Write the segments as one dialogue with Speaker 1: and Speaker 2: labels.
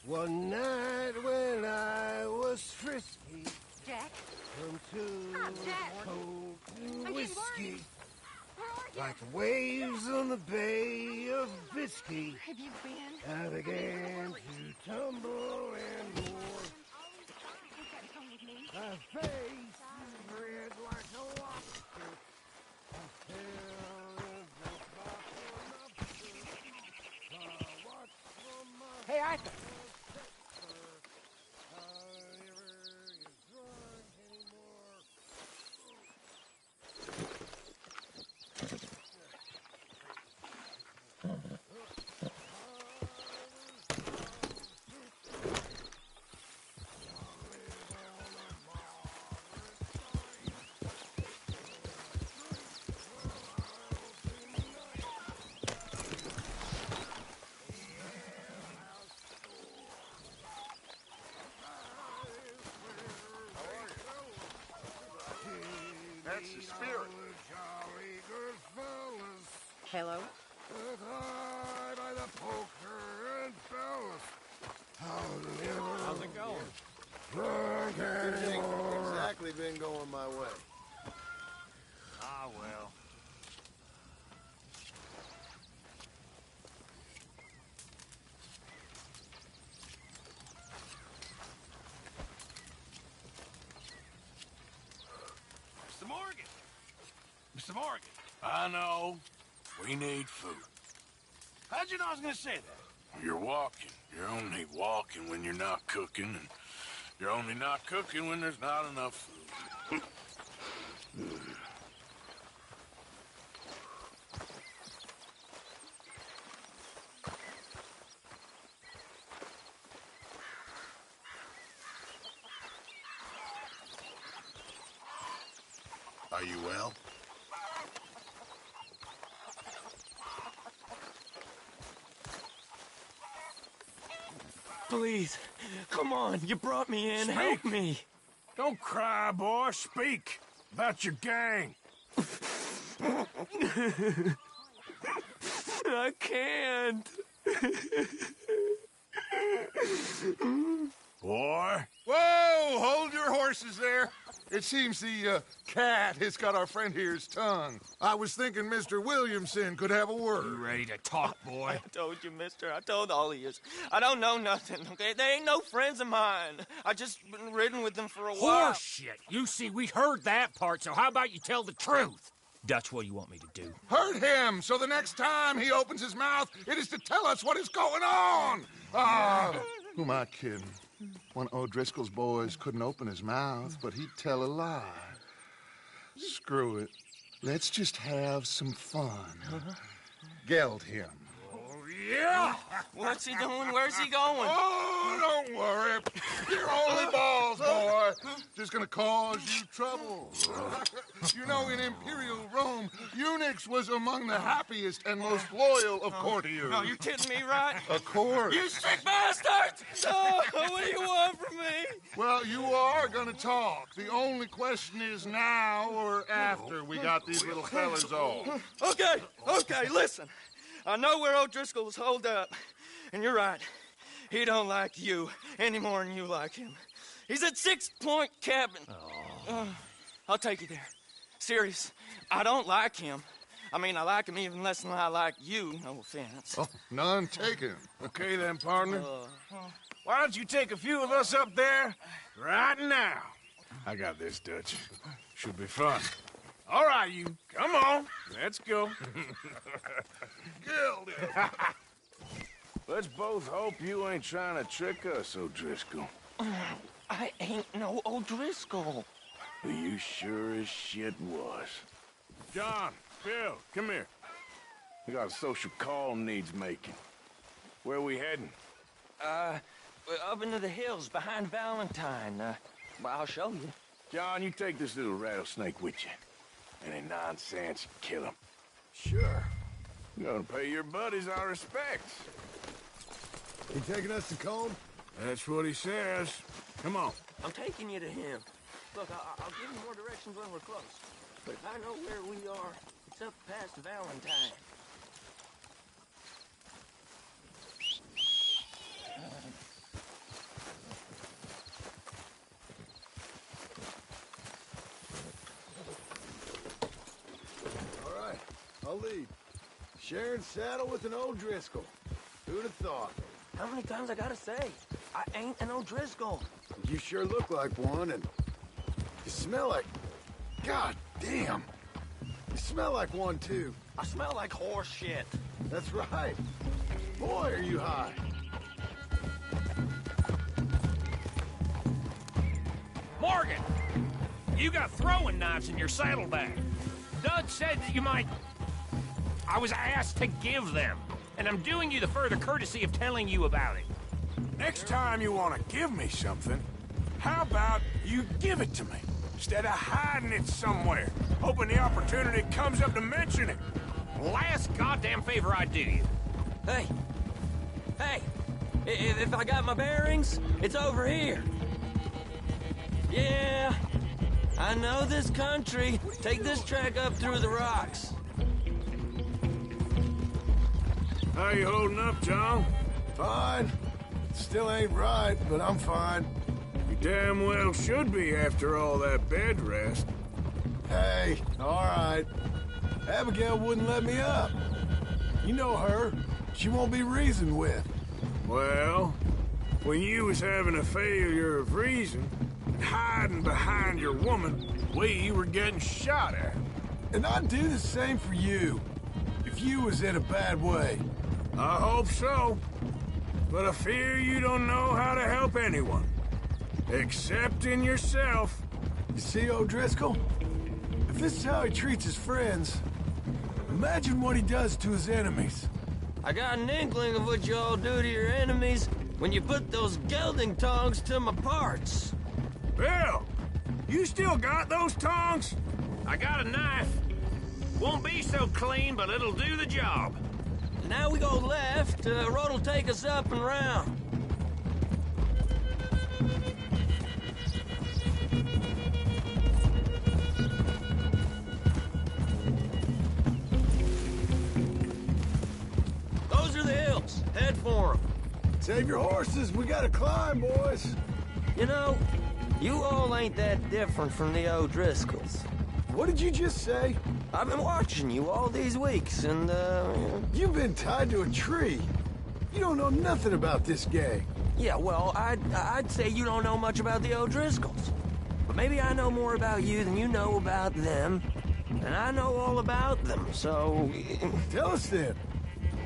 Speaker 1: One night when I was frisky,
Speaker 2: Jack?
Speaker 1: from to
Speaker 2: Jack!
Speaker 1: cold
Speaker 2: I'm
Speaker 1: whiskey,
Speaker 2: getting Where are you?
Speaker 1: like the waves on the Bay of Biscay,
Speaker 2: Have you been?
Speaker 1: I began to tumble and roar. My face is red like a lobster. I fell into a bottle of I watched from my
Speaker 3: Hey, Arthur.
Speaker 1: That's the spirit.
Speaker 3: Hello?
Speaker 1: By the poker and bells.
Speaker 4: How's it going?
Speaker 1: It
Speaker 5: Ain't exactly been going my way.
Speaker 4: Ah, well. Mr. Morgan! Mr. Morgan!
Speaker 6: I know. We need food.
Speaker 4: How'd you know I was gonna say that?
Speaker 6: You're walking. You're only walking when you're not cooking, and you're only not cooking when there's not enough food.
Speaker 3: Are you well?
Speaker 7: Please, come on, you brought me in, help me.
Speaker 4: Don't cry, boy. Speak about your gang.
Speaker 7: I can't.
Speaker 4: Boy.
Speaker 5: Whoa! Hold your horses there. It seems the cat has got our friend here's tongue. I was thinking Mr. Williamson could have a word.
Speaker 4: You ready to talk, boy?
Speaker 7: I told you, mister. I told all of you. I don't know nothing, okay? They ain't no friends of mine. I just been ridden with them for a while.
Speaker 8: Horse shit. You see, we heard that part, so how about you tell the truth? Dutch, what do you want me to do?
Speaker 5: Hurt him, so the next time he opens his mouth, it is to tell us what is going on. Ah, who am I kidding? One of O'Driscoll's boys couldn't open his mouth, but he'd tell a lie. Screw it. Let's just have some fun. Geld him.
Speaker 4: Yeah!
Speaker 7: What's he doing? Where's he going?
Speaker 5: Oh, don't worry. You're only balls, boy. Just gonna cause you trouble. You know, in Imperial Rome, eunuchs was among the happiest and most loyal of courtiers.
Speaker 7: No, you're kidding me, right?
Speaker 5: Of course.
Speaker 7: You sick bastard! Oh, what do you want from me?
Speaker 5: Well, you are gonna talk. The only question is now or after we got these little fellas off.
Speaker 7: Okay, listen. I know where O'Driscoll's holed up, and you're right. He don't like you any more than you like him. He's at 6 Point Cabin. I'll take you there. Serious, I don't like him. I mean, I like him even less than I like you, no offense.
Speaker 5: Oh, none taken.
Speaker 4: Okay then, partner. Why don't you take a few of us up there right now? I got this, Dutch. Should be fun. All right, you. Come on. Let's go.
Speaker 5: Gilded.
Speaker 4: Let's both hope you ain't trying to trick us, O'Driscoll.
Speaker 7: I ain't no O'Driscoll.
Speaker 4: You sure as shit was. John, Bill, come here. We got a social call needs making. Where are we heading?
Speaker 7: Up into the hills behind Valentine. Well, I'll show you.
Speaker 4: John, you take this little rattlesnake with you. Any nonsense, kill him.
Speaker 5: Sure.
Speaker 4: You're gonna pay your buddies our respects.
Speaker 5: He taking us to Combe?
Speaker 4: That's what he says. Come on.
Speaker 7: I'm taking you to him. Look, I'll give you more directions when we're close. But if I know where we are, it's up past Valentine.
Speaker 5: All right, I'll lead. Sharing saddle with an O'Driscoll. Who'd have thought?
Speaker 7: How many times I gotta say? I ain't an O'Driscoll.
Speaker 5: You sure look like one, and you smell like... God damn. You smell like one, too.
Speaker 7: I smell like horse shit.
Speaker 5: That's right. Boy, are you high.
Speaker 8: Morgan! You got throwing knives in your saddlebag. Dud said that you might... I was asked to give them, and I'm doing you the further courtesy of telling you about it.
Speaker 4: Next time you want to give me something, how about you give it to me? Instead of hiding it somewhere, hoping the opportunity comes up to mention it.
Speaker 8: Last goddamn favor I do you.
Speaker 7: Hey! If I got my bearings, it's over here. Yeah, I know this country. Take this track up through the rocks.
Speaker 4: How you holding up, John?
Speaker 5: Fine. Still ain't right, but I'm fine.
Speaker 4: You damn well should be after all that bed rest.
Speaker 5: Hey, all right. Abigail wouldn't let me up. You know her. She won't be reasoned with.
Speaker 4: Well, when you was having a failure of reason, and hiding behind your woman, we were getting shot at.
Speaker 5: And I'd do the same for you, if you was in a bad way.
Speaker 4: I hope so. But I fear you don't know how to help anyone. Except in yourself.
Speaker 5: You see, O'Driscoll? If this is how he treats his friends, imagine what he does to his enemies.
Speaker 7: I got an inkling of what you all do to your enemies when you put those gelding tongs to my parts.
Speaker 4: Bill, you still got those tongs?
Speaker 8: I got a knife. Won't be so clean, but it'll do the job.
Speaker 7: Now we go left. Road will take us up and round. Those are the hills. Head for them.
Speaker 1: Save your horses. We gotta climb, boys.
Speaker 7: You know, you all ain't that different from the O'Driscolls.
Speaker 1: What did you just say?
Speaker 7: I've been watching you all these weeks, and,
Speaker 1: You've been tied to a tree. You don't know nothing about this gang.
Speaker 7: yeah, well, I'd say you don't know much about the O'Driscolls. But maybe I know more about you than you know about them. And I know all about them, so...
Speaker 1: Tell us then.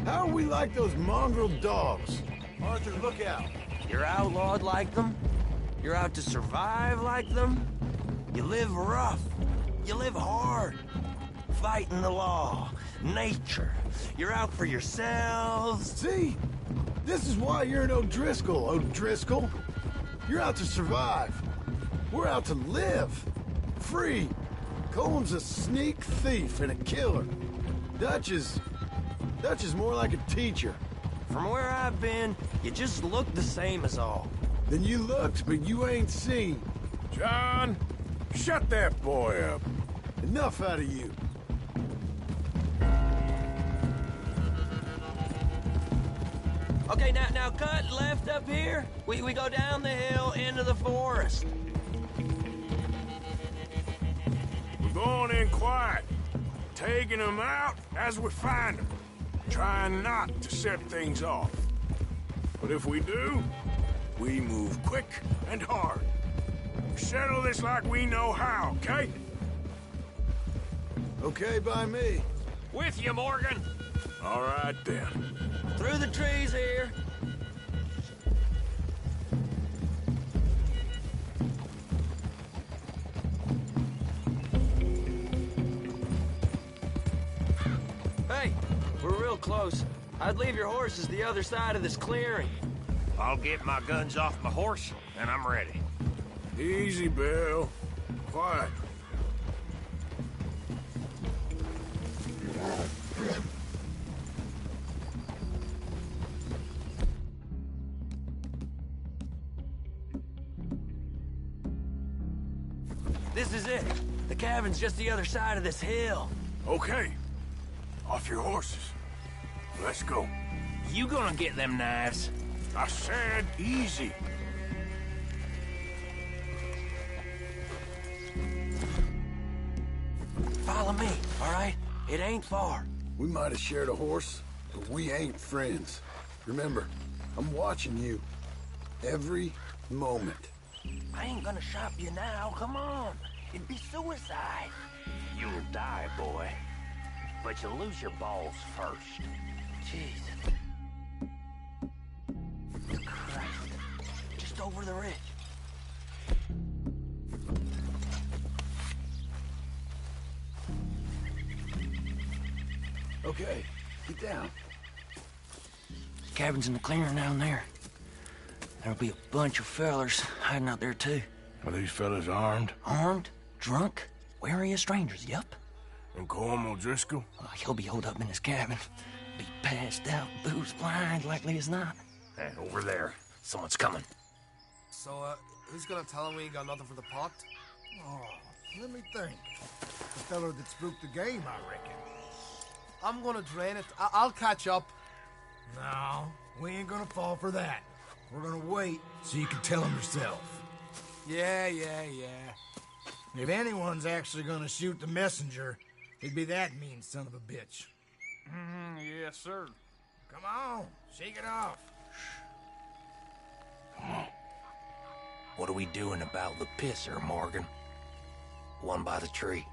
Speaker 1: How are we like those mongrel dogs? Arthur, look out.
Speaker 7: You're outlawed like them? You're out to survive like them? You live rough. You live hard. Fighting the law. Nature. You're out for yourselves.
Speaker 1: See? This is why you're an O'Driscoll, O'Driscoll. You're out to survive. We're out to live. Free. Coleman's a sneak thief and a killer. Dutch is more like a teacher.
Speaker 7: From where I've been, you just look the same as all.
Speaker 1: Then you looked, but you ain't seen.
Speaker 4: John, shut that boy up.
Speaker 1: Enough out of you.
Speaker 7: Okay, now cut left up here. We go down the hill into the forest.
Speaker 4: We're going in quiet, taking them out as we find them, trying not to set things off. But if we do, we move quick and hard. Settle this like we know how, okay?
Speaker 1: Okay by me.
Speaker 8: With you, Morgan.
Speaker 4: All right, then.
Speaker 7: Through the trees here. Hey, we're real close. I'd leave your horses the other side of this clearing.
Speaker 8: I'll get my guns off my horse, and I'm ready.
Speaker 4: Easy, Bill. Quiet.
Speaker 7: This is it. The cabin's just the other side of this hill.
Speaker 4: Okay. Off your horses. Let's go.
Speaker 8: You gonna get them knives?
Speaker 4: I said easy.
Speaker 7: Follow me, all right? It ain't far.
Speaker 1: We might have shared a horse, but we ain't friends. Remember, I'm watching you. Every moment.
Speaker 7: I ain't gonna shop you now, come on. It'd be suicide.
Speaker 8: You'll die, boy. But you'll lose your balls first.
Speaker 7: Jesus. Christ. Just over the ridge.
Speaker 1: Okay, get down.
Speaker 7: Cabin's in the clearing down there. There'll be a bunch of fellers hiding out there, too.
Speaker 4: Are these fellas armed?
Speaker 7: Armed, drunk, wary of strangers, yup.
Speaker 4: And Colm O'Driscoll?
Speaker 7: He'll be holed up in his cabin. Be passed out, booze blind, likely as not.
Speaker 8: And over there, someone's coming.
Speaker 3: So, who's gonna tell him we ain't got nothing for the pot?
Speaker 1: Oh, let me think. The fellow that spooked the game, I reckon.
Speaker 3: I'm gonna drain it. I'll catch up.
Speaker 1: No, we ain't gonna fall for that. We're gonna wait so you can tell him yourself.
Speaker 3: Yeah.
Speaker 1: If anyone's actually gonna shoot the messenger, it'd be that mean son of a bitch.
Speaker 8: Yes, sir.
Speaker 1: Come on, shake it off.
Speaker 8: What are we doing about the pisser, Morgan? One by the tree.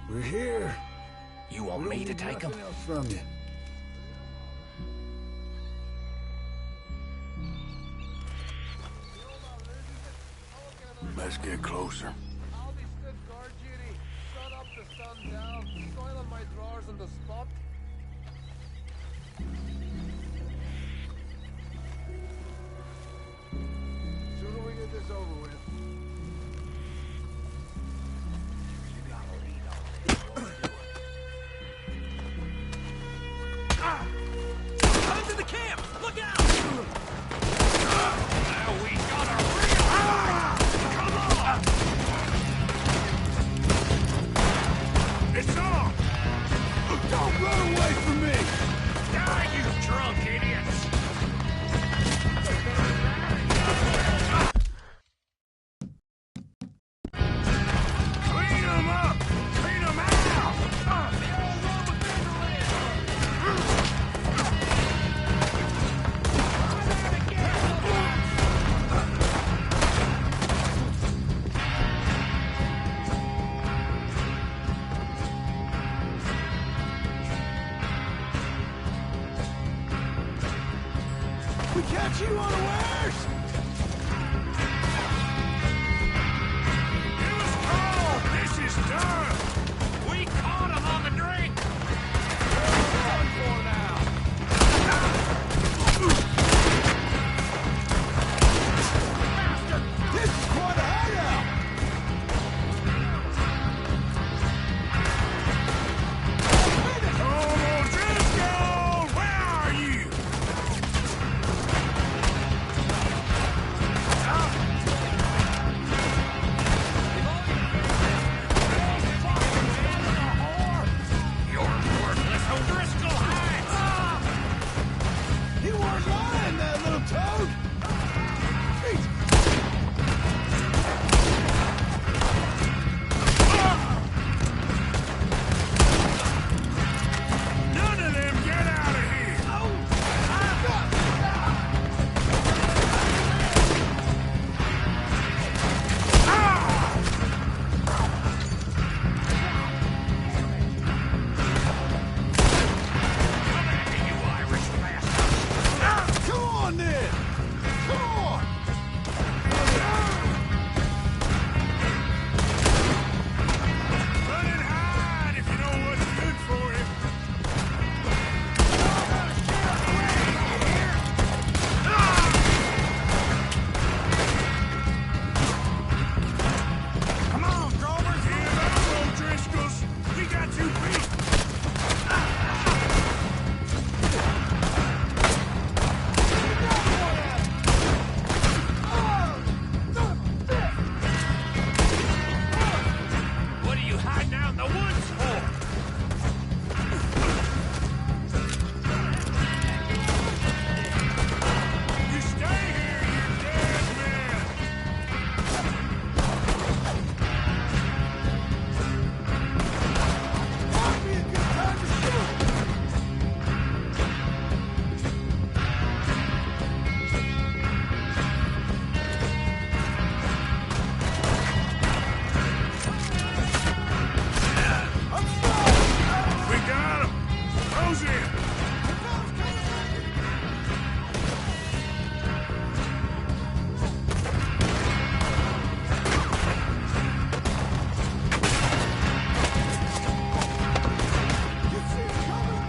Speaker 1: We're here.
Speaker 8: You want
Speaker 1: We
Speaker 8: me
Speaker 1: don't
Speaker 8: to
Speaker 1: need
Speaker 8: take them?
Speaker 1: nothing else from you.
Speaker 6: Let's get closer.
Speaker 9: I'll be stood guard duty. Sun up to sun down. Soiling my drawers on the spot. Sooner we get this over with.
Speaker 8: Coming to the camp! Look out! Now we got a real Come on!
Speaker 4: It's on!
Speaker 1: Don't run away from me!
Speaker 8: Die, you drunk idiots!
Speaker 4: Clean them up! Clean them out!
Speaker 1: We catch you unawares!
Speaker 4: It was cold! This is done!
Speaker 8: We caught him on the drink!
Speaker 1: This is quite a hideout!
Speaker 4: Come on, Driscoll! Where are you?
Speaker 8: You're worthless O'Driscoll hides!
Speaker 1: He weren't lying, that little toad! Jeez.
Speaker 4: None of them get out of here!
Speaker 8: You Irish bastard!
Speaker 1: Come on, then! Come on!
Speaker 4: Run and hide if you know what's good for you. Come on, Drovers! Give up, O'Driscolls! We got you beat!
Speaker 8: What are you hiding out in the woods for?
Speaker 4: You stay here, you dead man!
Speaker 1: Might be a good time to shoot! I'm stuck!
Speaker 4: We got him! Close in!
Speaker 1: You see it coming?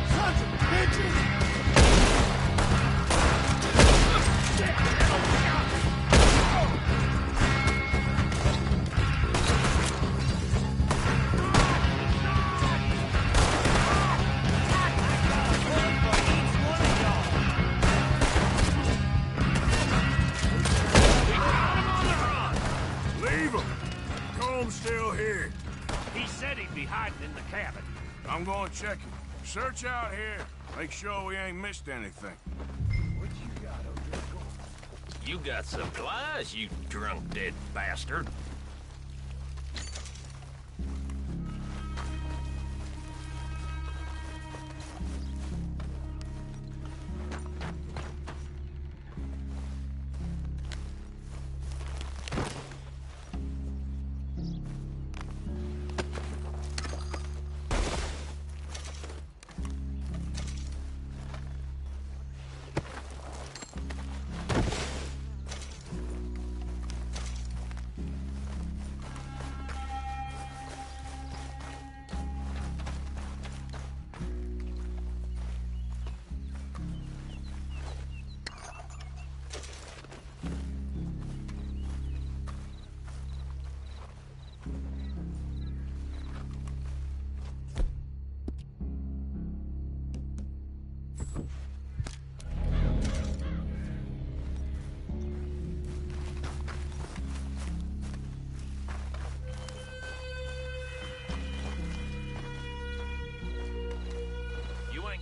Speaker 1: Sons of bitches!
Speaker 4: Leave him! Comb's still here.
Speaker 8: He said he'd be hiding in the cabin.
Speaker 4: I'm going to check him. Search out here. Make sure we ain't missed anything.
Speaker 8: You got supplies, you drunk dead bastard.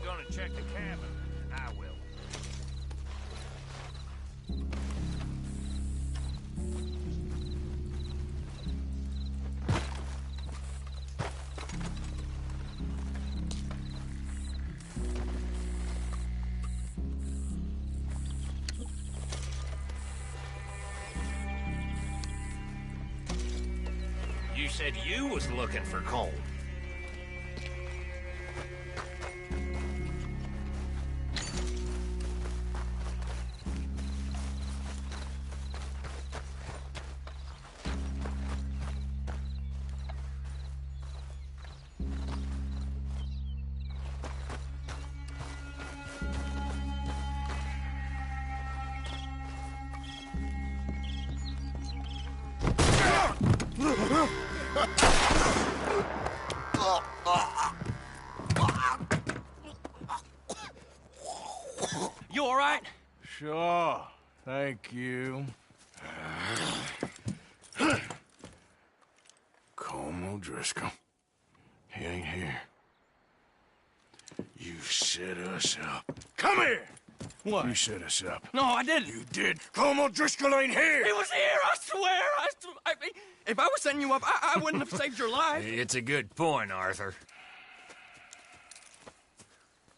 Speaker 8: Gonna check the cabin. I will. You said you was looking for coal. You all right?
Speaker 4: Sure. Thank you. Colm O'Driscoll. He ain't here. You set us up. Come here!
Speaker 7: What?
Speaker 4: You set us up.
Speaker 7: No, I didn't.
Speaker 4: You did. Colm O'Driscoll ain't here!
Speaker 7: He was here, I swear! If I was setting you up, I wouldn't have saved your life.
Speaker 8: It's a good point, Arthur.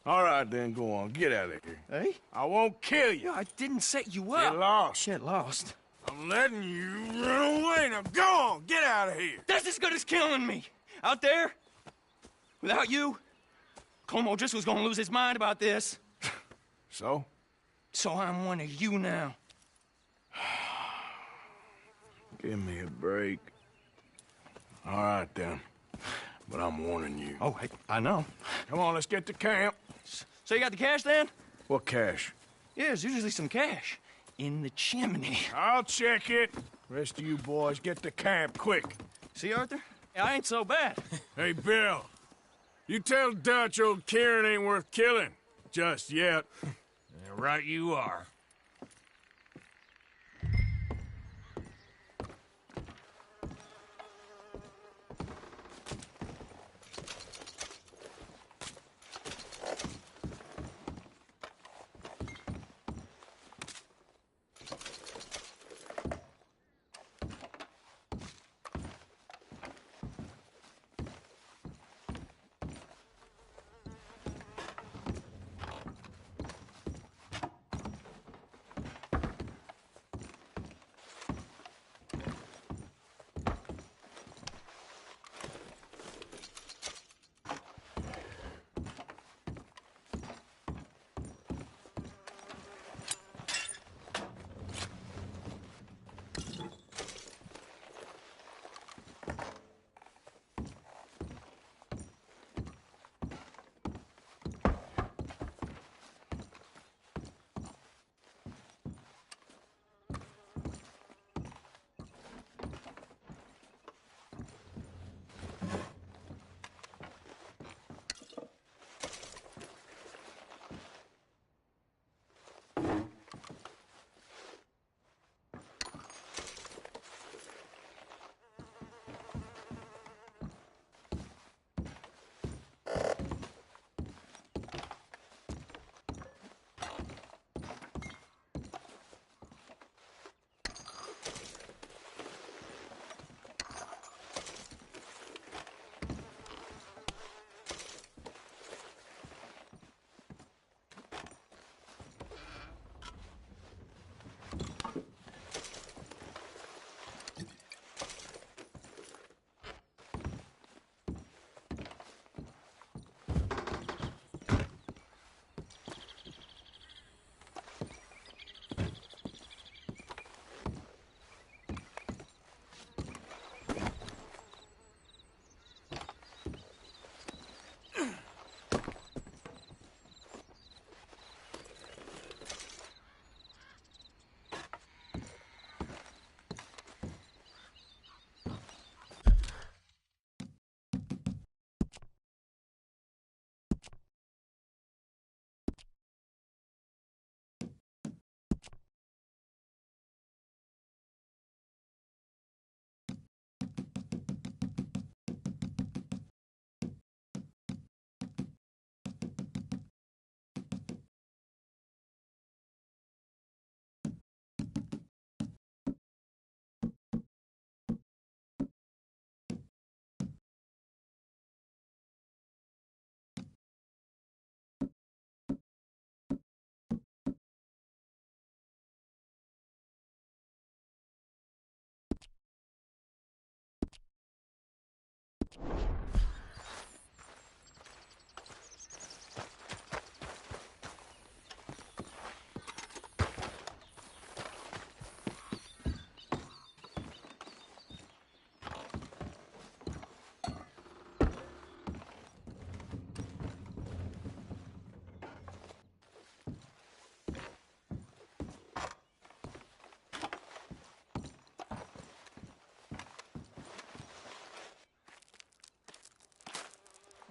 Speaker 4: All right, then, go on. Get out of here.
Speaker 7: Hey?
Speaker 4: I won't kill you.
Speaker 7: I didn't set you up.
Speaker 4: Get lost.
Speaker 7: Get lost.
Speaker 4: I'm letting you run away. Now go on. Get out of here.
Speaker 7: That's as good as killing me. Out there, without you, Colm O'Driscoll's gonna lose his mind about this.
Speaker 4: So?
Speaker 7: So I'm one of you now.
Speaker 4: Give me a break. All right, then. But I'm warning you.
Speaker 7: Oh, I know.
Speaker 4: Come on, let's get to camp.
Speaker 7: So you got the cash then?
Speaker 4: What cash?
Speaker 7: Yeah, there's usually some cash in the chimney.
Speaker 4: I'll check it. Rest of you boys, get to camp, quick.
Speaker 7: See, Arthur? I ain't so bad.
Speaker 4: Hey, Bill. You tell Dutch old Kieran ain't worth killing. Just yet.
Speaker 8: Right you are.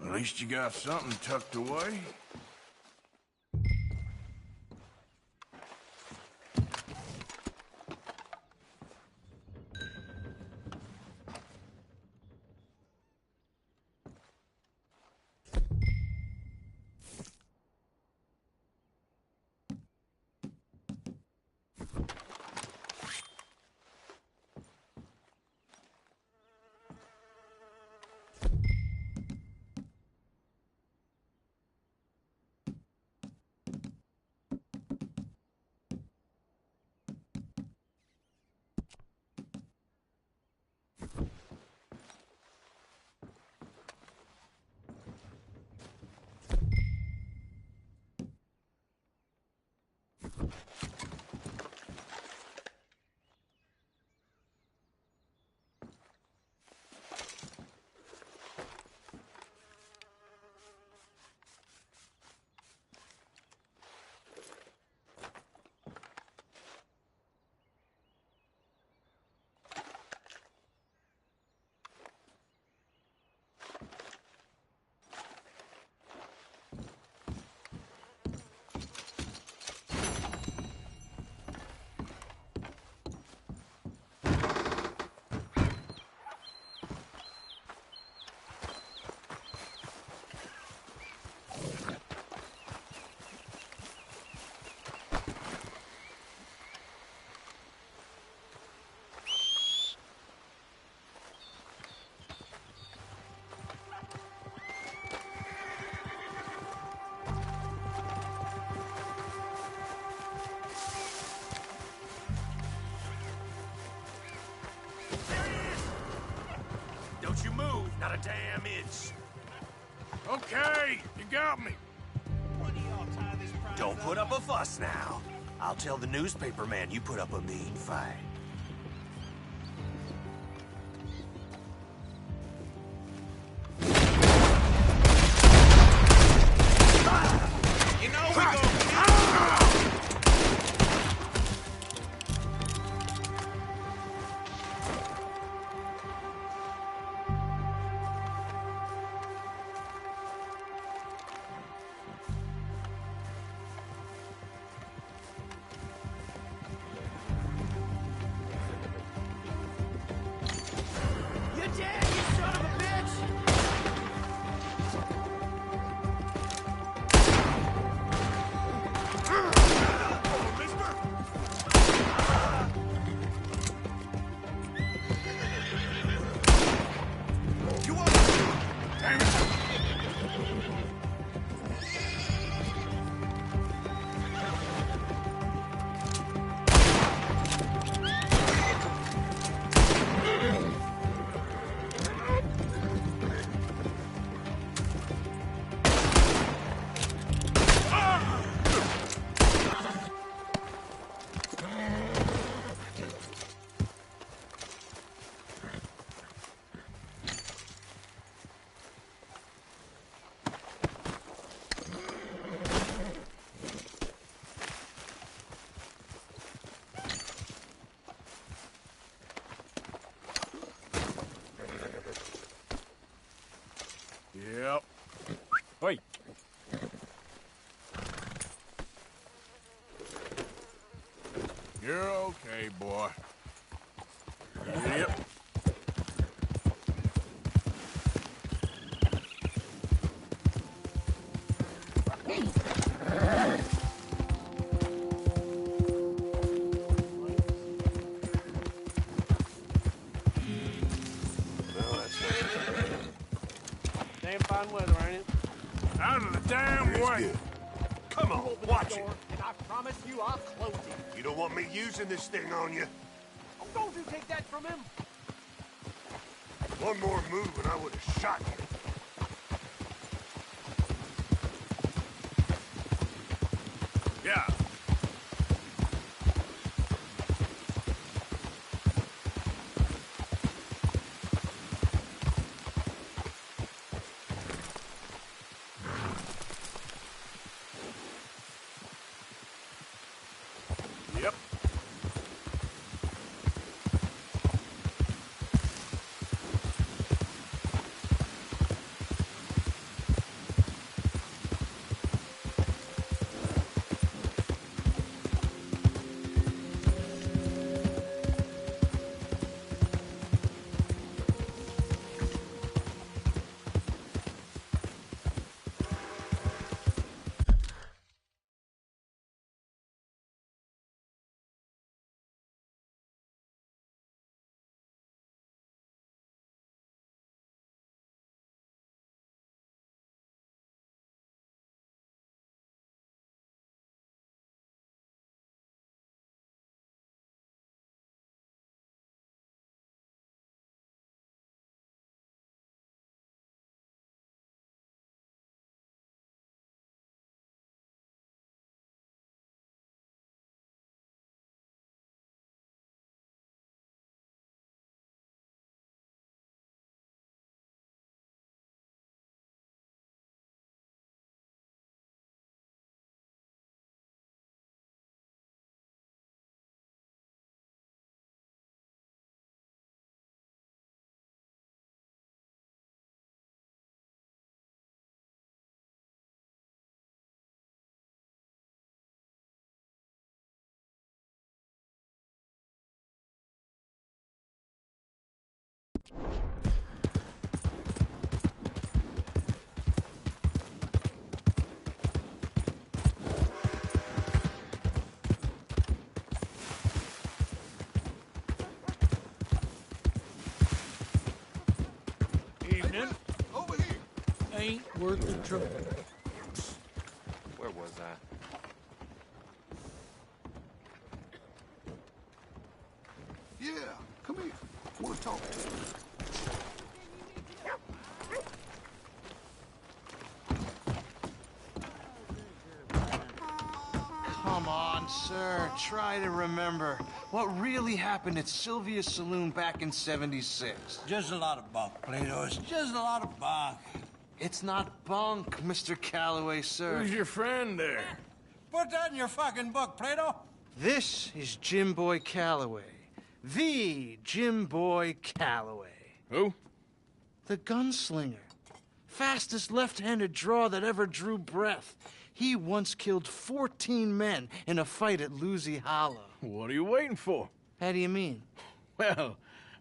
Speaker 6: At least you got something tucked away.
Speaker 8: Don't you move, not a damn inch.
Speaker 4: Okay, you got me.
Speaker 8: Don't put up a fuss now. I'll tell the newspaper man you put up a mean fight. You know we go.
Speaker 4: Yep.
Speaker 8: Wait.
Speaker 4: You're okay, boy. Yep.
Speaker 9: Damn fine weather, ain't it?
Speaker 4: Out of the damn way.
Speaker 8: Come on, watch it.
Speaker 9: And I promise you I'll close it.
Speaker 8: You don't want me using this thing on you.
Speaker 9: Oh, don't you take that from him.
Speaker 8: One more move and I would have shot you.
Speaker 4: Yeah. Yep.
Speaker 10: ain't worth the trouble.
Speaker 7: Where was I?
Speaker 1: Yeah, come here. I want to talk to you.
Speaker 11: Come on, sir. Try to remember what really happened at Sylvia's Saloon back in '76.
Speaker 10: Just a lot of bunk, Plato. It's just a lot of bunk.
Speaker 11: It's not bunk, Mr. Calloway, sir.
Speaker 4: Who's your friend there?
Speaker 10: Put that in your fucking book, Plato.
Speaker 11: This is Jim Boy Calloway. The Jim Boy Calloway.
Speaker 4: Who?
Speaker 11: The gunslinger. Fastest left-handed draw that ever drew breath. He once killed 14 men in a fight at Lucy Hollow.
Speaker 4: What are you waiting for?
Speaker 11: How do you mean?
Speaker 4: Well,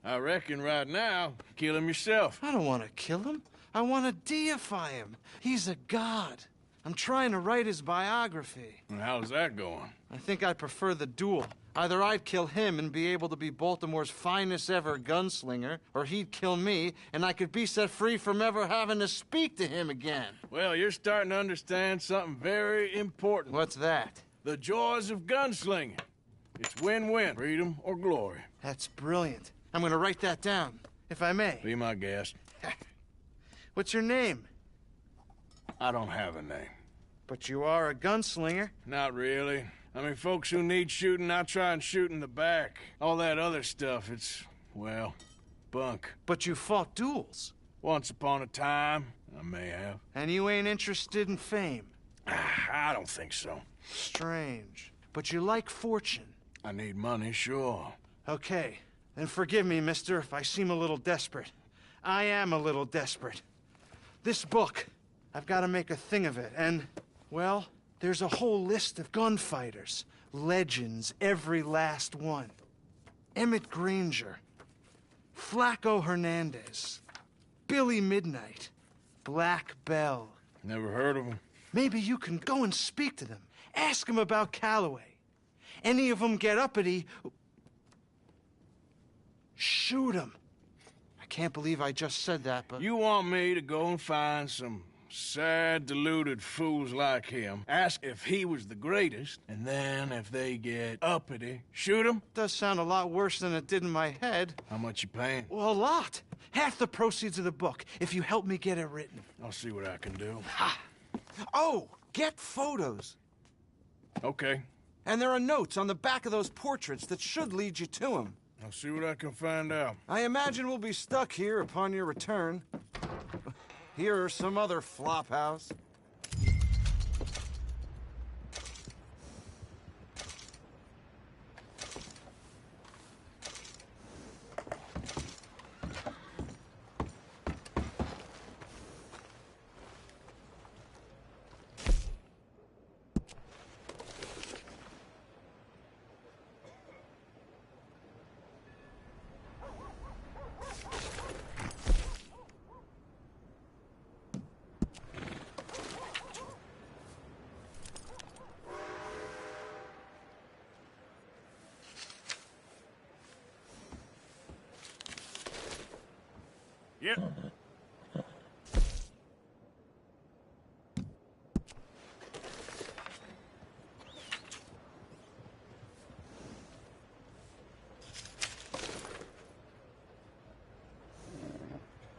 Speaker 4: I reckon right now, kill him yourself.
Speaker 11: I don't want to kill him. I want to deify him. He's a god. I'm trying to write his biography.
Speaker 4: And how's that going?
Speaker 11: I think I prefer the duel. Either I'd kill him and be able to be Baltimore's finest ever gunslinger, or he'd kill me and I could be set free from ever having to speak to him again.
Speaker 4: Well, you're starting to understand something very important.
Speaker 11: What's that?
Speaker 4: The joys of gunslinging. It's win-win, freedom or glory.
Speaker 11: That's brilliant. I'm gonna write that down, if I may.
Speaker 4: Be my guest.
Speaker 11: What's your name?
Speaker 4: I don't have a name.
Speaker 11: But you are a gunslinger.
Speaker 4: Not really. I mean, folks who need shooting, I try and shoot in the back. All that other stuff, it's, well, bunk.
Speaker 11: But you fought duels.
Speaker 4: Once upon a time, I may have.
Speaker 11: And you ain't interested in fame.
Speaker 4: I don't think so.
Speaker 11: Strange. But you like fortune.
Speaker 4: I need money, sure.
Speaker 11: Okay. Then forgive me, mister, if I seem a little desperate. I am a little desperate. This book, I've got to make a thing of it, and, well, there's a whole list of gunfighters. Legends, every last one. Emmett Granger. Flaco Hernandez. Billy Midnight. Black Bell.
Speaker 4: Never heard of him.
Speaker 11: Maybe you can go and speak to them. Ask them about Calloway. Any of them get uppity, shoot them. I can't believe I just said that, but...
Speaker 4: You want me to go and find some sad, deluded fools like him, ask if he was the greatest, and then if they get uppity, shoot him?
Speaker 11: Does sound a lot worse than it did in my head.
Speaker 4: How much you paying?
Speaker 11: Well, a lot. Half the proceeds of the book, if you help me get it written.
Speaker 4: I'll see what I can do.
Speaker 11: Ha! Oh, get photos.
Speaker 4: Okay.
Speaker 11: And there are notes on the back of those portraits that should lead you to him.
Speaker 4: I'll see what I can find out.
Speaker 11: I imagine we'll be stuck here upon your return. Here or some other flophouse.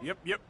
Speaker 4: Yep. Yep.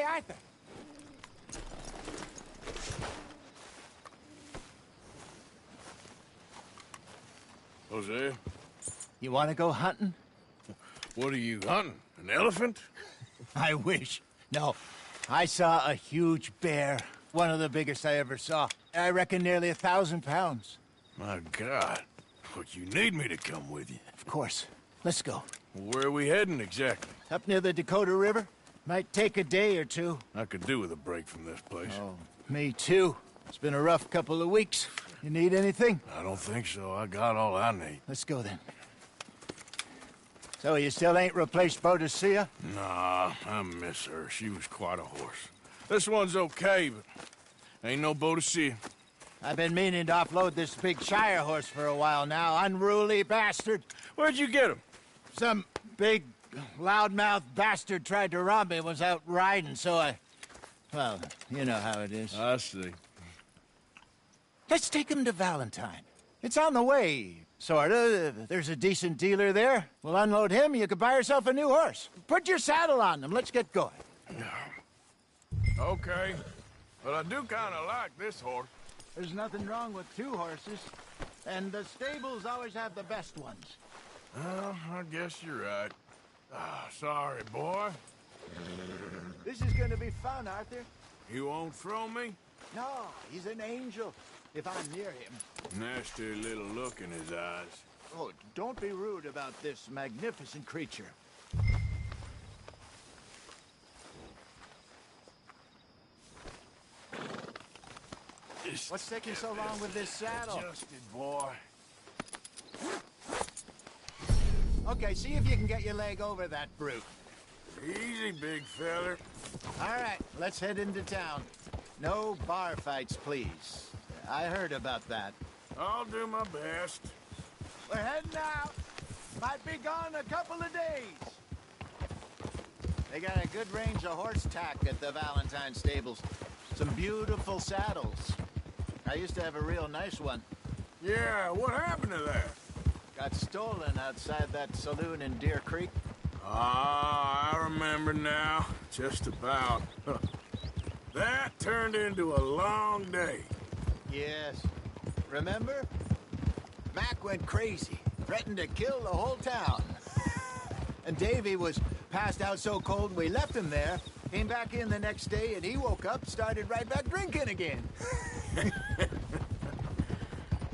Speaker 12: Hey, Arthur.
Speaker 6: Hosea,
Speaker 12: You want to go hunting?
Speaker 6: what are you hunting? An elephant?
Speaker 12: I wish. No, I saw a huge bear. One of the biggest I ever saw. I reckon nearly 1,000 pounds.
Speaker 6: My God. But you need me to come with you.
Speaker 12: Of course. Let's go.
Speaker 6: Where are we heading exactly?
Speaker 12: Up near the Dakota River. Might take a day or two.
Speaker 6: I could do with a break from this place.
Speaker 12: Oh, me too. It's been a rough couple of weeks. You need anything?
Speaker 6: I don't think so. I got all I need.
Speaker 12: Let's go then. So you still ain't replaced Boadicea?
Speaker 6: Nah, I miss her. She was quite a horse. This one's okay, but ain't no Boadicea.
Speaker 12: I've been meaning to offload this big Shire horse for a while now. Unruly bastard.
Speaker 6: Where'd you get him?
Speaker 12: Some big, loudmouth bastard tried to rob me and was out riding, so I... Well, you know how it is.
Speaker 6: I see.
Speaker 12: Let's take him to Valentine. It's on the way, sorta. There's a decent dealer there. We'll unload him, you could buy yourself a new horse. Put your saddle on him, let's get going.
Speaker 6: Okay. But I do kind of like this horse.
Speaker 12: There's nothing wrong with two horses. And the stables always have the best ones.
Speaker 6: Well, I guess you're right. Ah, sorry, boy.
Speaker 12: This is gonna be fun, Arthur.
Speaker 6: You won't throw me?
Speaker 12: No, he's an angel. If I'm near him.
Speaker 6: Nasty little look in his eyes.
Speaker 12: Oh, don't be rude about this magnificent creature. What's taking so long with this saddle?
Speaker 6: Adjusted, boy.
Speaker 12: Okay, see if you can get your leg over that brute.
Speaker 6: Easy, big feller.
Speaker 12: All right, let's head into town. No bar fights, please. I heard about that.
Speaker 6: I'll do my best.
Speaker 12: We're heading out. Might be gone a couple of days. They got a good range of horse tack at the Valentine stables. Some beautiful saddles. I used to have a real nice one.
Speaker 6: Yeah, what happened to that?
Speaker 12: Got stolen outside that saloon in Deer Creek.
Speaker 6: Ah, I remember now. Just about. That turned into a long day.
Speaker 12: Yes. Remember? Mac went crazy, threatened to kill the whole town. And Davy was passed out so cold we left him there, came back in the next day, and he woke up, started right back drinking again.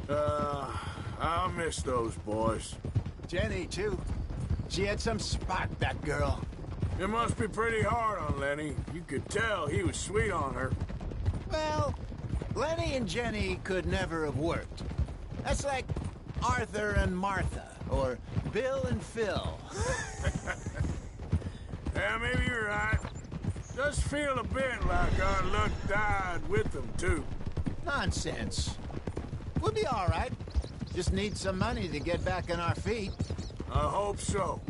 Speaker 6: I'll miss those boys.
Speaker 12: Jenny, too. She had some spark, that girl.
Speaker 6: It must be pretty hard on Lenny. You could tell he was sweet on her.
Speaker 12: Well, Lenny and Jenny could never have worked. That's like Arthur and Martha, or Bill and Phil.
Speaker 6: Yeah, maybe you're right. Does feel a bit like our luck died with them, too.
Speaker 12: Nonsense. We'll be all right. Just need some money to get back on our feet.
Speaker 6: I hope so.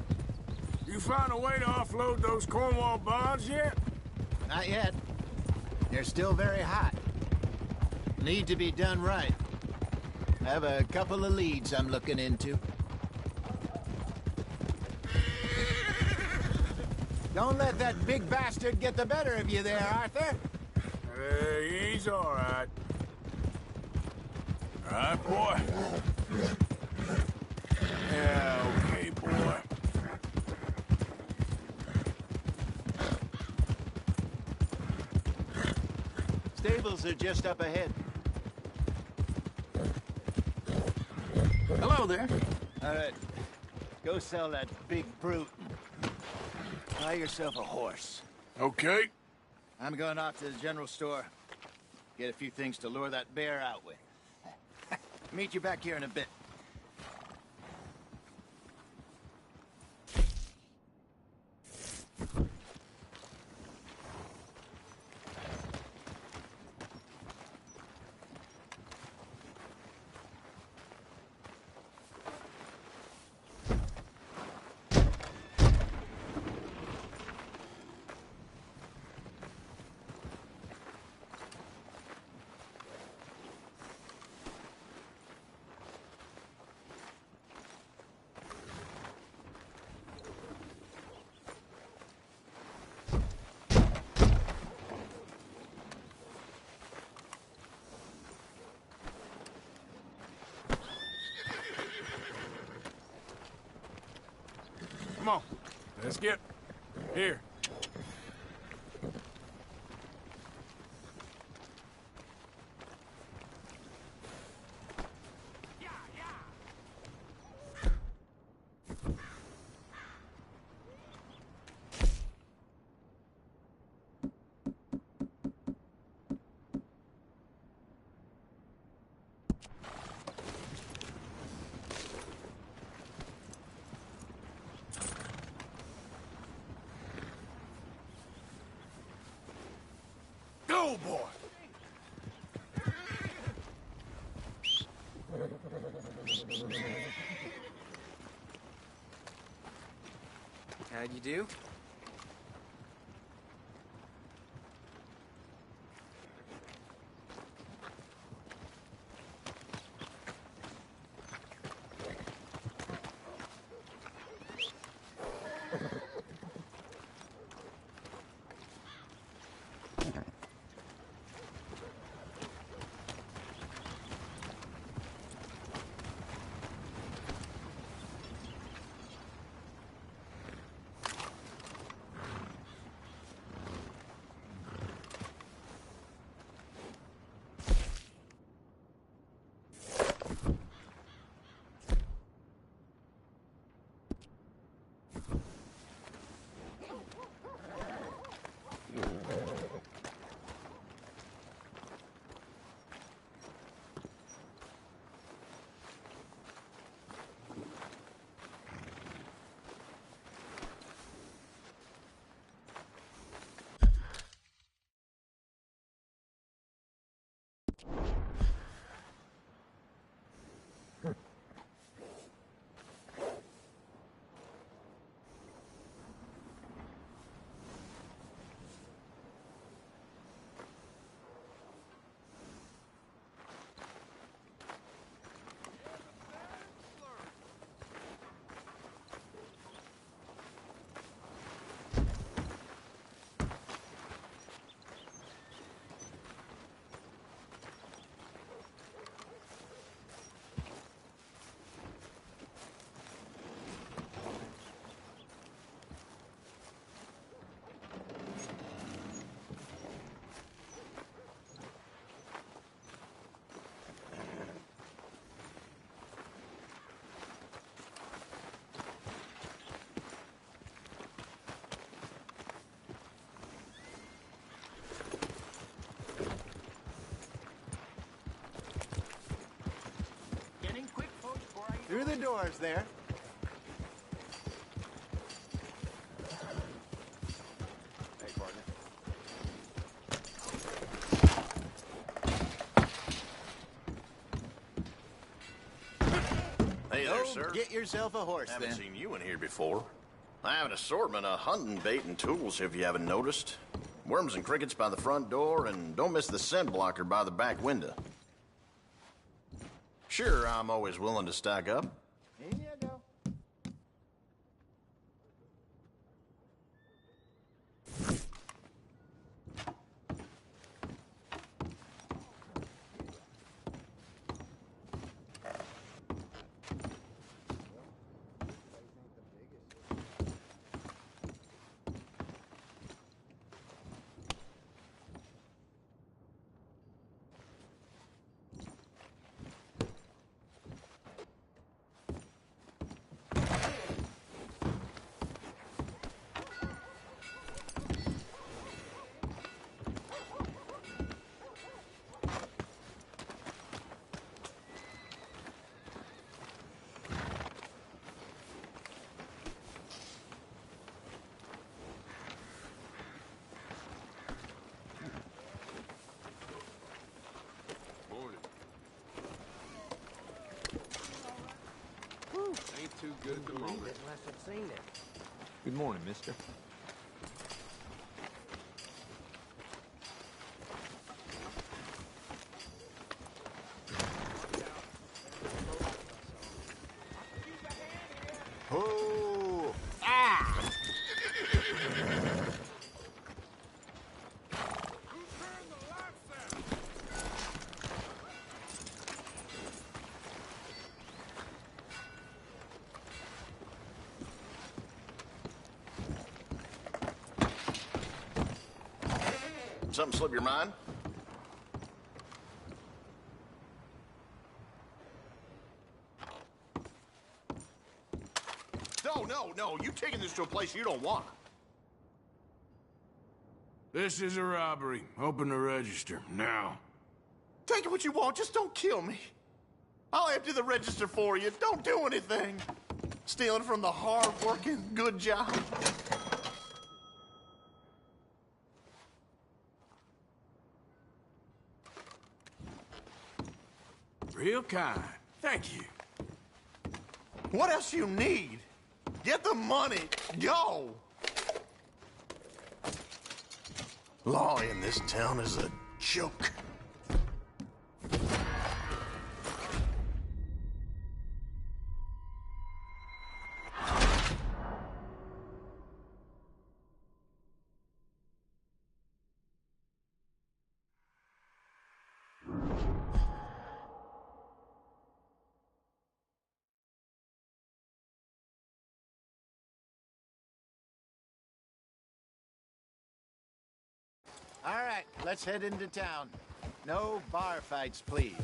Speaker 6: You found a way to offload those Cornwall bonds yet?
Speaker 12: Not yet. They're still very hot. Need to be done right. I have a couple of leads I'm looking into. Don't let that big bastard get the better of you there, Arthur.
Speaker 6: He's all right. All right, boy. Yeah, okay, boy.
Speaker 12: Stables are just up ahead.
Speaker 13: Hello there.
Speaker 12: All right. Go sell that big brute. Buy yourself a horse.
Speaker 6: Okay.
Speaker 12: I'm going off to the general store. Get a few things to lure that bear out with. Meet you back here in a bit.
Speaker 6: Let's get... Here. Go, boy!
Speaker 13: How'd you do?
Speaker 12: Through the doors there.
Speaker 13: Hey, partner.
Speaker 14: Hey there, sir.
Speaker 12: Get yourself a horse,
Speaker 14: Haven't
Speaker 12: then.
Speaker 14: seen you in here before. I have an assortment of hunting bait and tools, if you haven't noticed. Worms and crickets by the front door, and don't miss the scent blocker by the back window. Sure, I'm always willing to stock up.
Speaker 12: In you go.
Speaker 9: Ain't too good at the moment.
Speaker 13: Unless I've seen it.
Speaker 15: Good morning, mister.
Speaker 12: Oh!
Speaker 14: Ah! Something slip your mind? No. You taking this to a place you don't want.
Speaker 6: This is a robbery. Open the register, now.
Speaker 14: Take it what you want, just don't kill me. I'll empty the register for you. Don't do anything. Stealing from the hard-working, good job.
Speaker 6: Real kind. Thank you.
Speaker 14: What else you need? Get the money. Go! Law in this town is a joke.
Speaker 12: All right, let's head into town. No bar fights, please.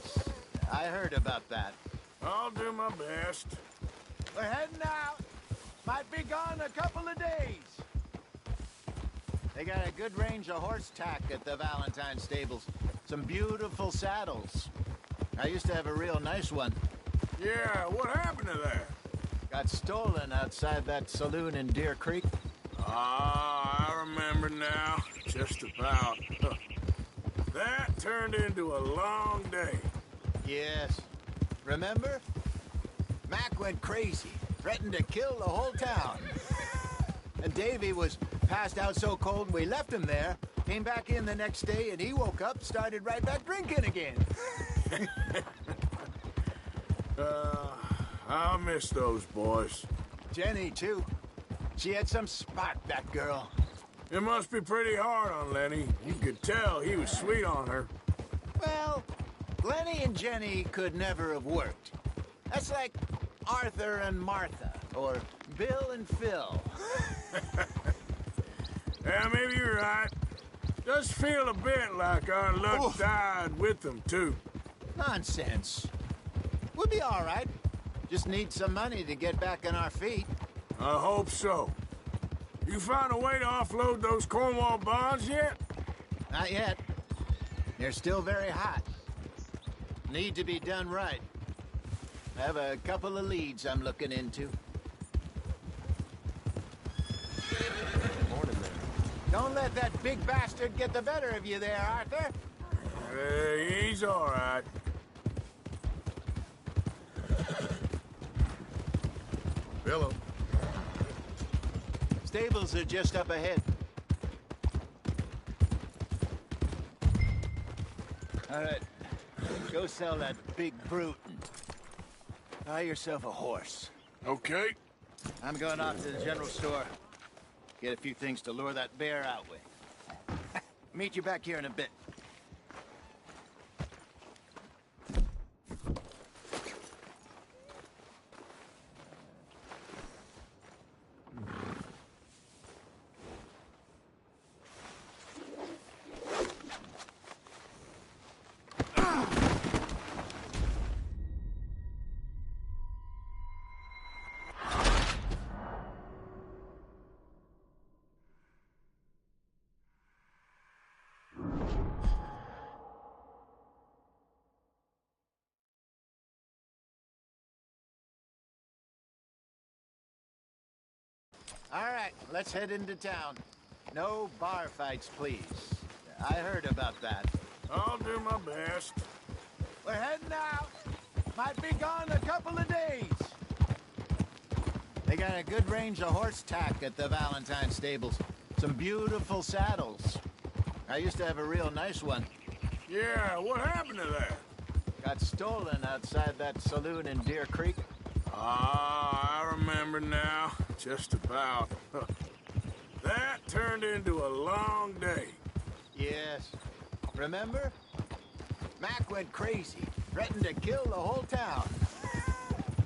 Speaker 12: I heard about that.
Speaker 6: I'll do my best.
Speaker 12: We're heading out. Might be gone a couple of days. They got a good range of horse tack at the Valentine stables. Some beautiful saddles. I used to have a real nice one.
Speaker 6: Yeah, what happened to that?
Speaker 12: Got stolen outside that saloon in Deer Creek.
Speaker 6: Ah, I remember now. Just about. That turned into a long day.
Speaker 12: Yes. Remember? Mac went crazy, threatened to kill the whole town. And Davy was passed out so cold we left him there, came back in the next day, and he woke up, started right back drinking again.
Speaker 6: I'll miss those boys.
Speaker 12: Jenny, too. She had some spark, that girl.
Speaker 6: It must be pretty hard on Lenny. You could tell he was sweet on her.
Speaker 12: Well, Lenny and Jenny could never have worked. That's like Arthur and Martha, or Bill and Phil.
Speaker 6: Yeah, maybe you're right. Does feel a bit like our luck died with them, too.
Speaker 12: Nonsense. We'll be all right. Just need some money to get back on our feet.
Speaker 6: I hope so. You found a way to offload those Cornwall bonds yet?
Speaker 12: Not yet. They're still very hot. Need to be done right. I have a couple of leads I'm looking into.
Speaker 13: Morning there.
Speaker 12: Don't let that big bastard get the better of you there, Arthur.
Speaker 6: He's all right.
Speaker 5: Hello.
Speaker 12: Stables are just up ahead. All right. Go sell that big brute and buy yourself a horse.
Speaker 6: Okay.
Speaker 12: I'm going off to the general store. Get a few things to lure that bear out with. Meet you back here in a bit. All right, let's head into town. No bar fights, please. I heard about that.
Speaker 6: I'll do my best.
Speaker 12: We're heading out. Might be gone a couple of days. They got a good range of horse tack at the Valentine stables. Some beautiful saddles. I used to have a real nice one.
Speaker 6: Yeah, what happened to that?
Speaker 12: Got stolen outside that saloon in Deer Creek.
Speaker 6: Ah, I remember now. Just about. That turned into a long day.
Speaker 12: Yes. Remember? Mac went crazy, threatened to kill the whole town.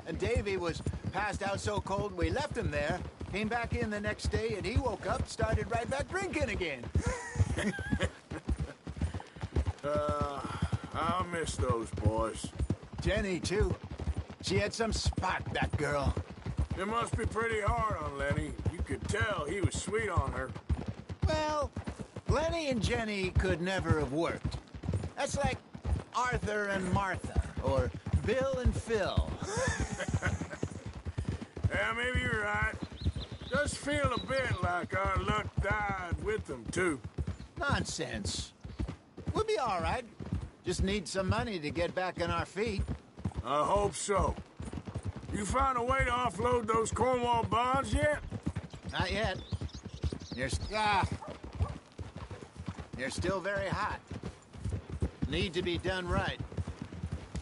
Speaker 12: And Davy was passed out so cold we left him there, came back in the next day, and he woke up, started right back drinking again.
Speaker 6: I'll miss those boys.
Speaker 12: Jenny, too. She had some spot, that girl.
Speaker 6: It must be pretty hard on Lenny. You could tell he was sweet on her.
Speaker 12: Well, Lenny and Jenny could never have worked. That's like Arthur and Martha, or Bill and Phil.
Speaker 6: Yeah, maybe you're right. Does feel a bit like our luck died with them, too.
Speaker 12: Nonsense. We'll be all right. Just need some money to get back on our feet.
Speaker 6: I hope so. You found a way to offload those Cornwall bonds yet?
Speaker 12: Not yet. They're still very hot. Need to be done right.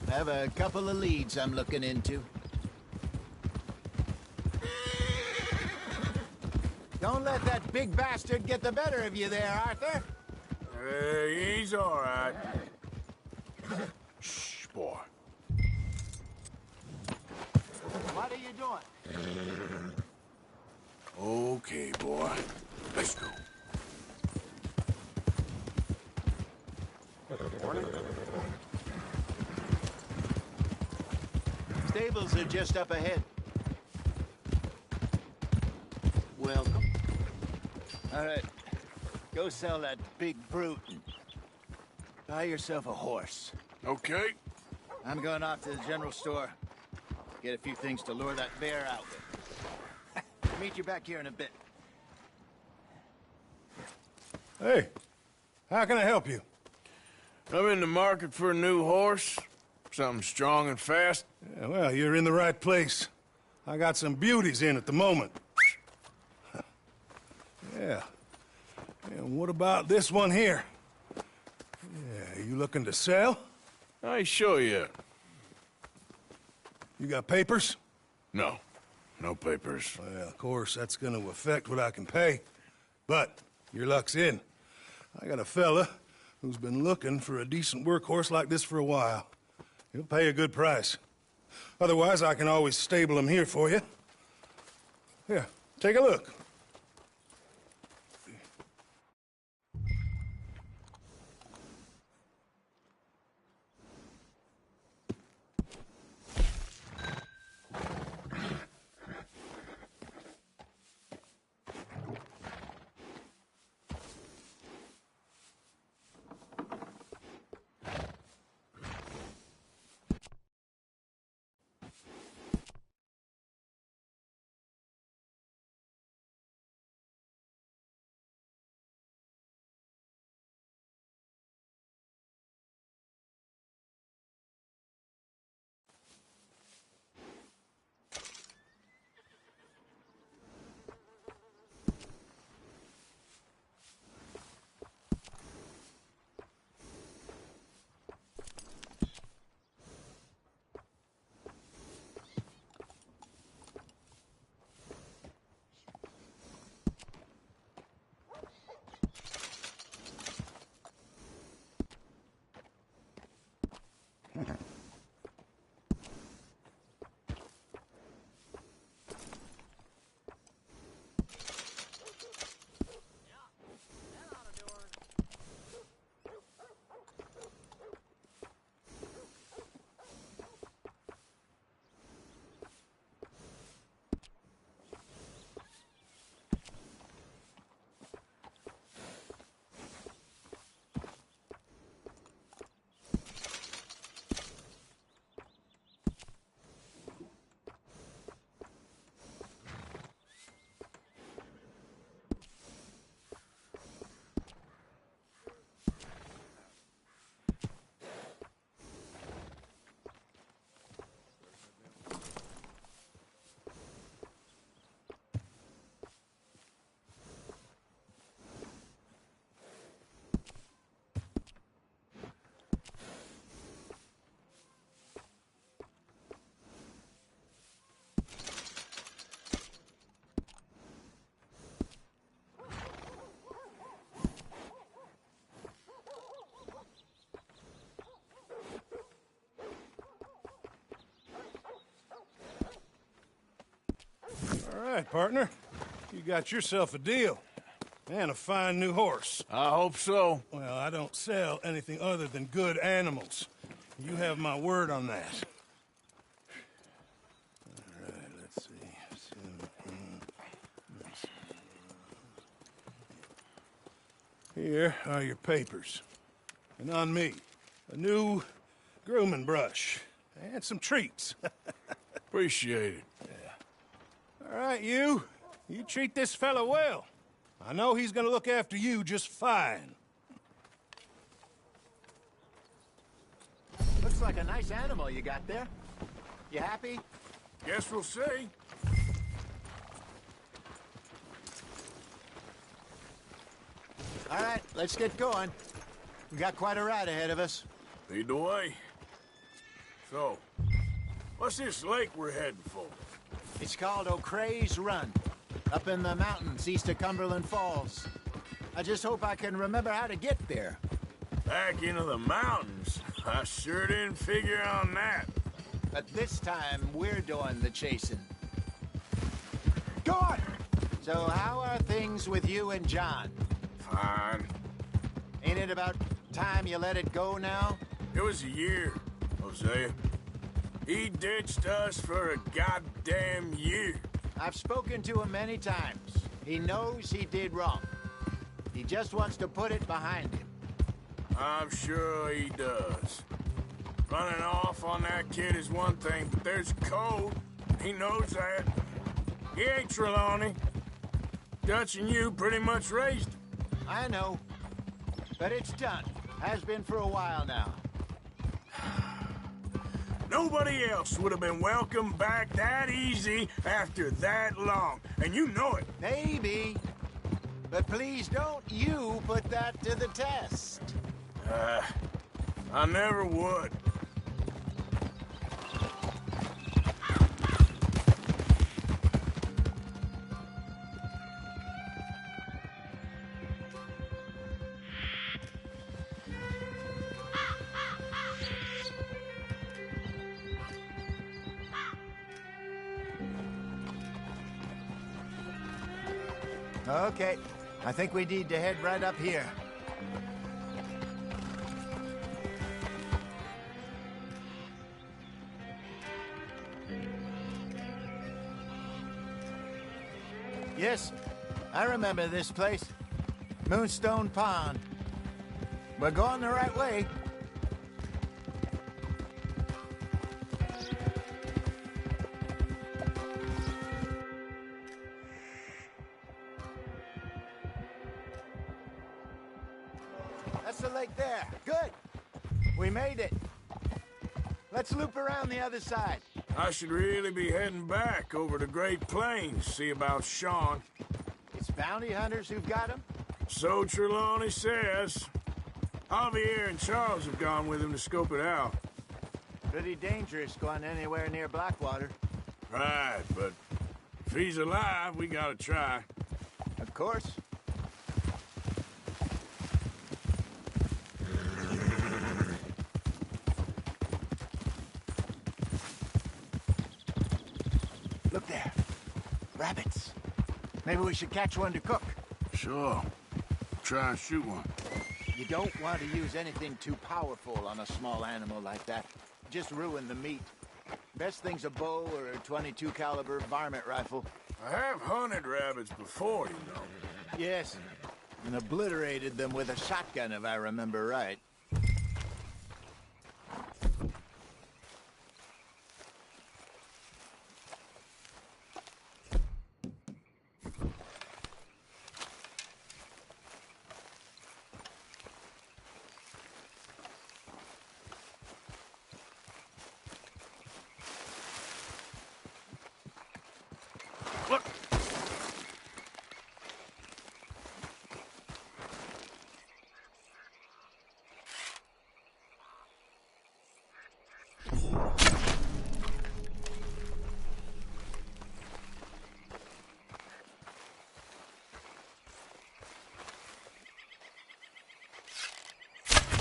Speaker 12: I have a couple of leads I'm looking into. Don't let that big bastard get the better of you there, Arthur.
Speaker 6: He's all right. Shh, boy.
Speaker 12: What are you doing?
Speaker 6: Okay, boy. Let's go.
Speaker 12: Stables are just up ahead. Welcome. All right. Go sell that big brute and buy yourself a horse.
Speaker 6: Okay.
Speaker 12: I'm going off to the general store. Get a few things to lure that bear out with. Meet you back here in a bit.
Speaker 15: Hey, how can I help you?
Speaker 6: I'm in the market for a new horse. Something strong and fast.
Speaker 15: Yeah, well, you're in the right place. I got some beauties in at the moment. Yeah. And what about this one here? Yeah, you looking to sell?
Speaker 6: I ain't sure yet.
Speaker 15: You got papers?
Speaker 6: No. No papers.
Speaker 15: Well, of course, that's gonna affect what I can pay. But your luck's in. I got a fella who's been looking for a decent workhorse like this for a while. He'll pay a good price. Otherwise, I can always stable him here for you. Here, take a look. All right, partner. You got yourself a deal. And a fine new horse.
Speaker 6: I hope so.
Speaker 15: Well, I don't sell anything other than good animals. You have my word on that. All right, let's see. Here are your papers. And on me, a new grooming brush and some treats.
Speaker 6: Appreciate it.
Speaker 15: Yeah. All right, you treat this fella well. I know he's gonna look after you just fine.
Speaker 12: Looks like a nice animal you got there. You happy?
Speaker 6: Guess we'll see.
Speaker 12: All right, let's get going. We got quite a ride ahead of us.
Speaker 6: Lead the way. So, what's this lake we're heading for?
Speaker 12: It's called O'Creagh's Run, up in the mountains east of Cumberland Falls. I just hope I can remember how to get there.
Speaker 6: Back into the mountains? I sure didn't figure on that.
Speaker 12: But this time, we're doing the chasing. Go on! So how are things with you and John?
Speaker 6: Fine.
Speaker 12: Ain't it about time you let it go now?
Speaker 6: It was a year, Hosea. He ditched us for a goddamn year.
Speaker 12: I've spoken to him many times. He knows he did wrong. He just wants to put it behind him.
Speaker 6: I'm sure he does. Running off on that kid is one thing, but there's code. He knows that. He ain't Trelawney. Dutch and you pretty much raised him.
Speaker 12: I know. But it's done. Has been for a while now.
Speaker 6: Nobody else would have been welcomed back that easy after that long. And you know it.
Speaker 12: Maybe. But please don't you put that to the test.
Speaker 6: I never would.
Speaker 12: Okay. I think we need to head right up here. Yes, I remember this place. Moonstone Pond. We're going the right way. That's the lake there. Good. We made it. Let's loop around the other side.
Speaker 6: I should really be heading back over the Great Plains, see about Sean.
Speaker 12: It's bounty hunters who've got him?
Speaker 6: So Trelawney says. Javier and Charles have gone with him to scope it out.
Speaker 12: Pretty dangerous going anywhere near Blackwater.
Speaker 6: Right, but if he's alive, we gotta try.
Speaker 12: Of course. Look there. Rabbits. Maybe we should catch one to cook.
Speaker 6: Sure. Try and shoot one.
Speaker 12: You don't want to use anything too powerful on a small animal like that. Just ruin the meat. Best thing's a bow or a .22 caliber varmint rifle.
Speaker 6: I have hunted rabbits before, you know.
Speaker 12: Yes, and obliterated them with a shotgun, if I remember right.
Speaker 6: Look!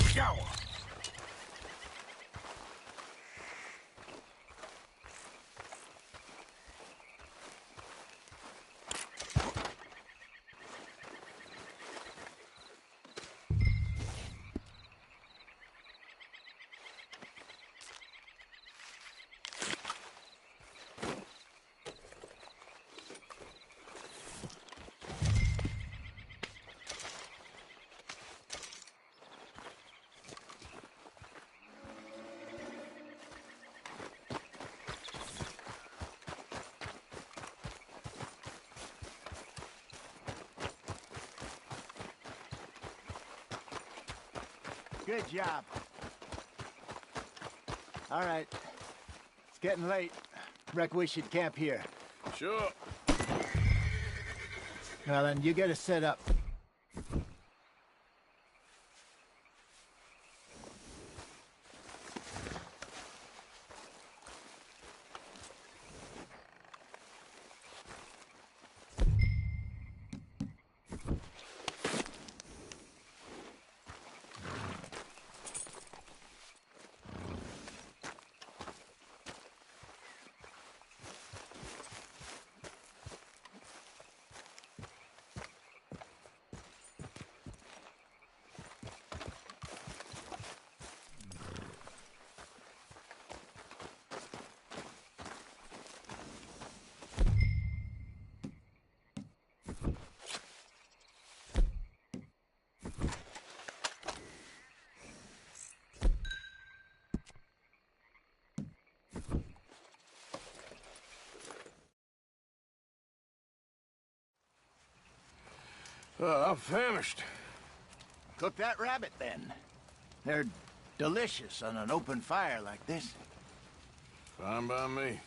Speaker 6: Shower!
Speaker 12: Good job. All right. It's getting late. Reckon we should camp here.
Speaker 6: Sure.
Speaker 12: Well, then, you get us set up.
Speaker 6: I'm famished.
Speaker 12: Cook that rabbit, then. They're delicious on an open fire like this.
Speaker 6: Fine by me.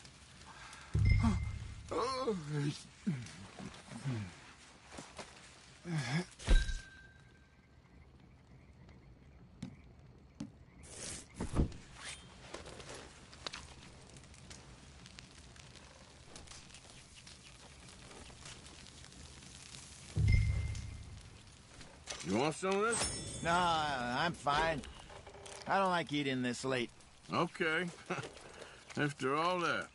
Speaker 6: You want some of this?
Speaker 12: No, I'm fine. I don't like eating this late.
Speaker 6: Okay. After all that.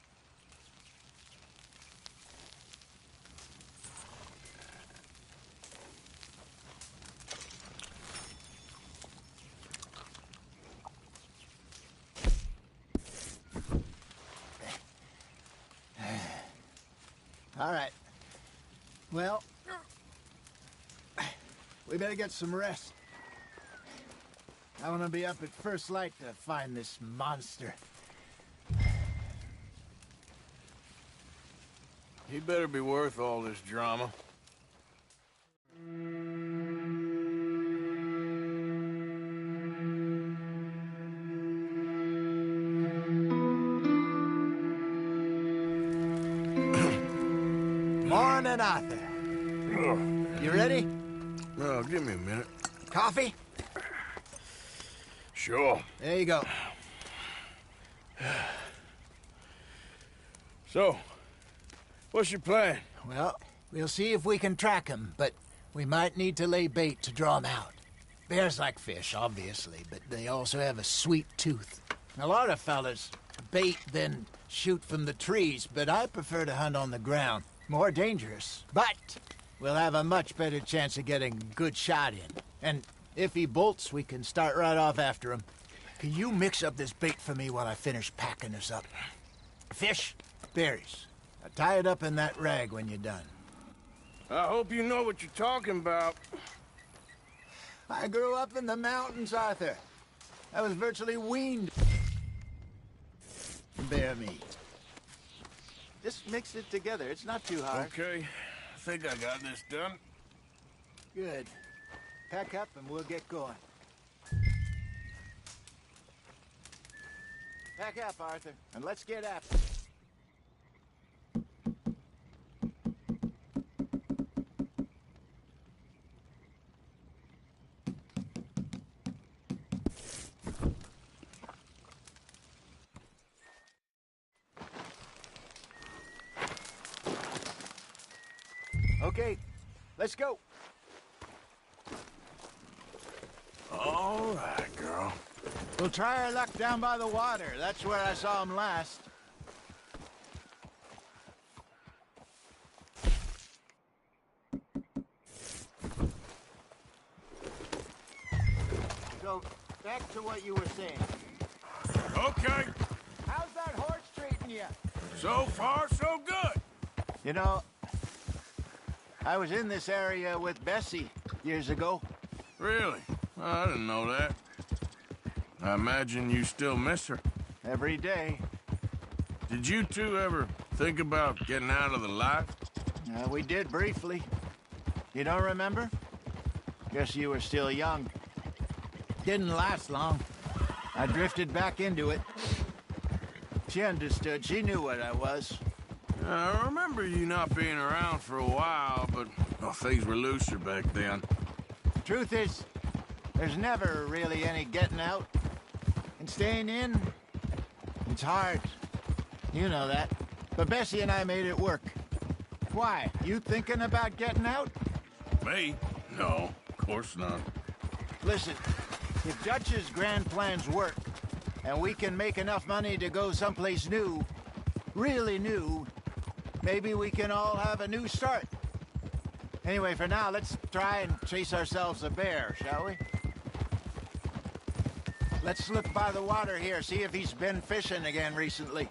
Speaker 12: All right. Well, we better get some rest. I want to be up at first light to find this monster.
Speaker 6: He better be worth all this drama.
Speaker 12: Morning, Arthur. You ready?
Speaker 6: Well, give me a minute.
Speaker 12: Coffee?
Speaker 6: Sure.
Speaker 12: There you go.
Speaker 6: So, what's your plan?
Speaker 12: Well, we'll see if we can track him, but we might need to lay bait to draw him out. Bears like fish, obviously, but they also have a sweet tooth. A lot of fellas bait, then shoot from the trees, but I prefer to hunt on the ground. More dangerous, but we'll have a much better chance of getting a good shot in. And if he bolts, we can start right off after him. Can you mix up this bait for me while I finish packing this up? Fish, berries. Now tie it up in that rag when you're done.
Speaker 6: I hope you know what you're talking about.
Speaker 12: I grew up in the mountains, Arthur. I was virtually weaned on bear meat. Just mix it together. It's not too hard.
Speaker 6: Okay. I think I got this done.
Speaker 12: Good. Pack up and we'll get going. Pack up, Arthur, and let's get after it. Okay, let's go.
Speaker 6: All right, girl.
Speaker 12: We'll try our luck down by the water. That's where I saw him last. So, back to what you were saying.
Speaker 6: Okay.
Speaker 12: How's that horse treating you?
Speaker 6: So far, so good.
Speaker 12: You know, I was in this area with Bessie years ago.
Speaker 6: Really? I didn't know that. I imagine you still miss her.
Speaker 12: Every day.
Speaker 6: Did you two ever think about getting out of the life?
Speaker 12: We did briefly. You don't remember? Guess you were still young. Didn't last long. I drifted back into it. She understood. She knew what I was.
Speaker 6: I remember you not being around for a while, but well, things were looser back then.
Speaker 12: Truth is, there's never really any getting out. And staying in, it's hard. You know that. But Bessie and I made it work. Why? You thinking about getting out?
Speaker 6: Me? No, of course not.
Speaker 12: Listen, if Dutch's grand plans work, and we can make enough money to go someplace new, really new, maybe we can all have a new start. Anyway, for now, let's try and chase ourselves a bear, shall we? Let's look by the water here, see if he's been fishing again recently.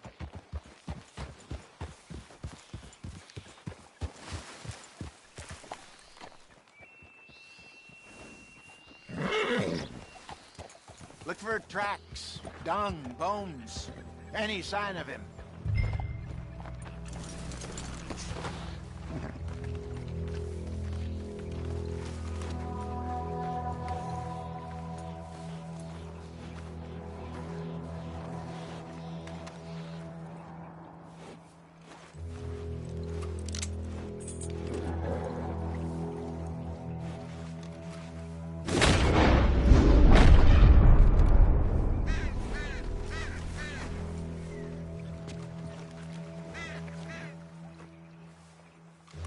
Speaker 12: Look for tracks, dung, bones, any sign of him.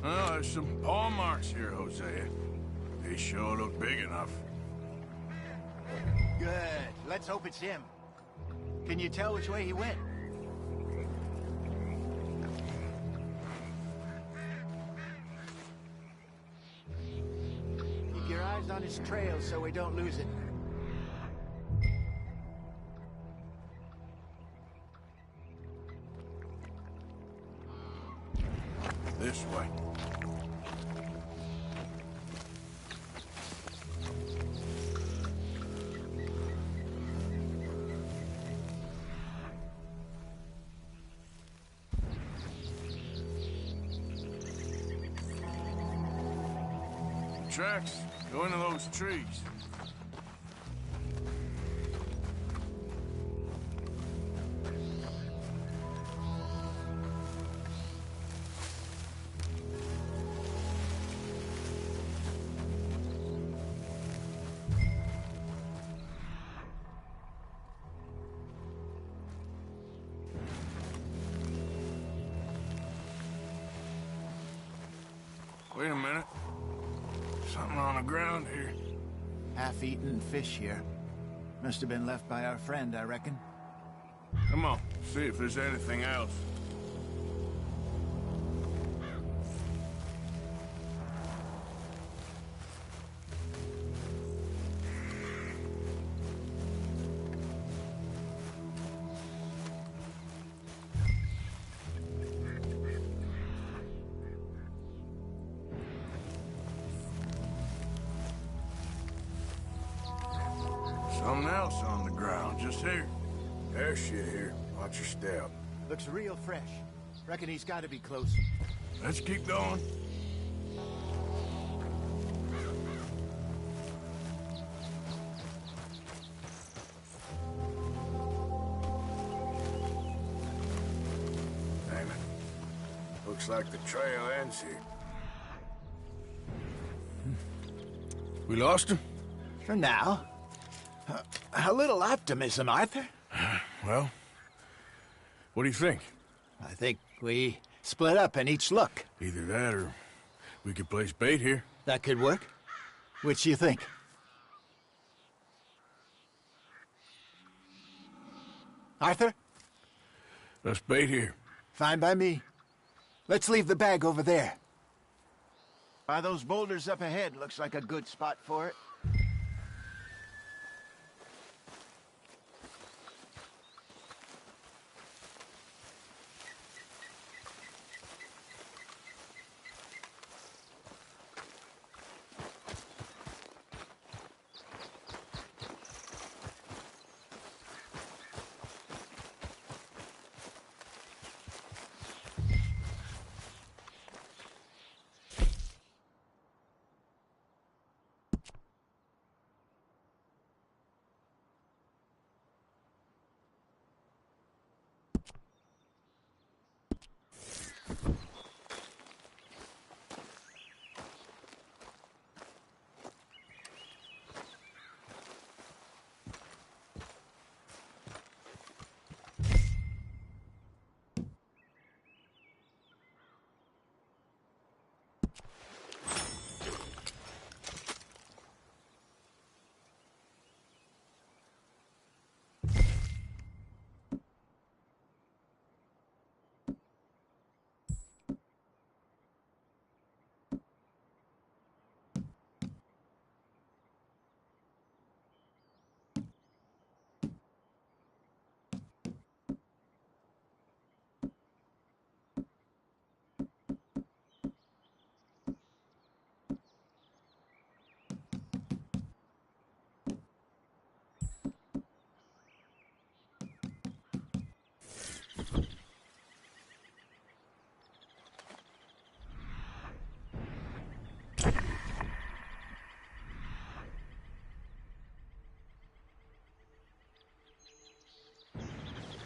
Speaker 6: Well, there's some paw marks here, Hosea. They sure look big enough.
Speaker 12: Good. Let's hope it's him. Can you tell which way he went? Keep your eyes on his trail so we don't lose it.
Speaker 6: This way. Tracks go into those trees. Wait a minute. Something on the ground here.
Speaker 12: Half-eaten fish here. Must have been left by our friend, I reckon.
Speaker 6: Come on, see if there's anything else. Something else on the ground, just here. There's shit here. Watch your step.
Speaker 12: Looks real fresh. Reckon he's got to be close.
Speaker 6: Let's keep going. Damn it. Looks like the trail ends here. We lost him?
Speaker 12: For now. A little optimism, Arthur.
Speaker 6: Well, what do you think?
Speaker 12: I think we split up and each look.
Speaker 6: Either that or we could place bait here.
Speaker 12: That could work. Which do you think? Arthur?
Speaker 6: Let's bait here.
Speaker 12: Fine by me. Let's leave the bag over there. By those boulders up ahead, looks like a good spot for it.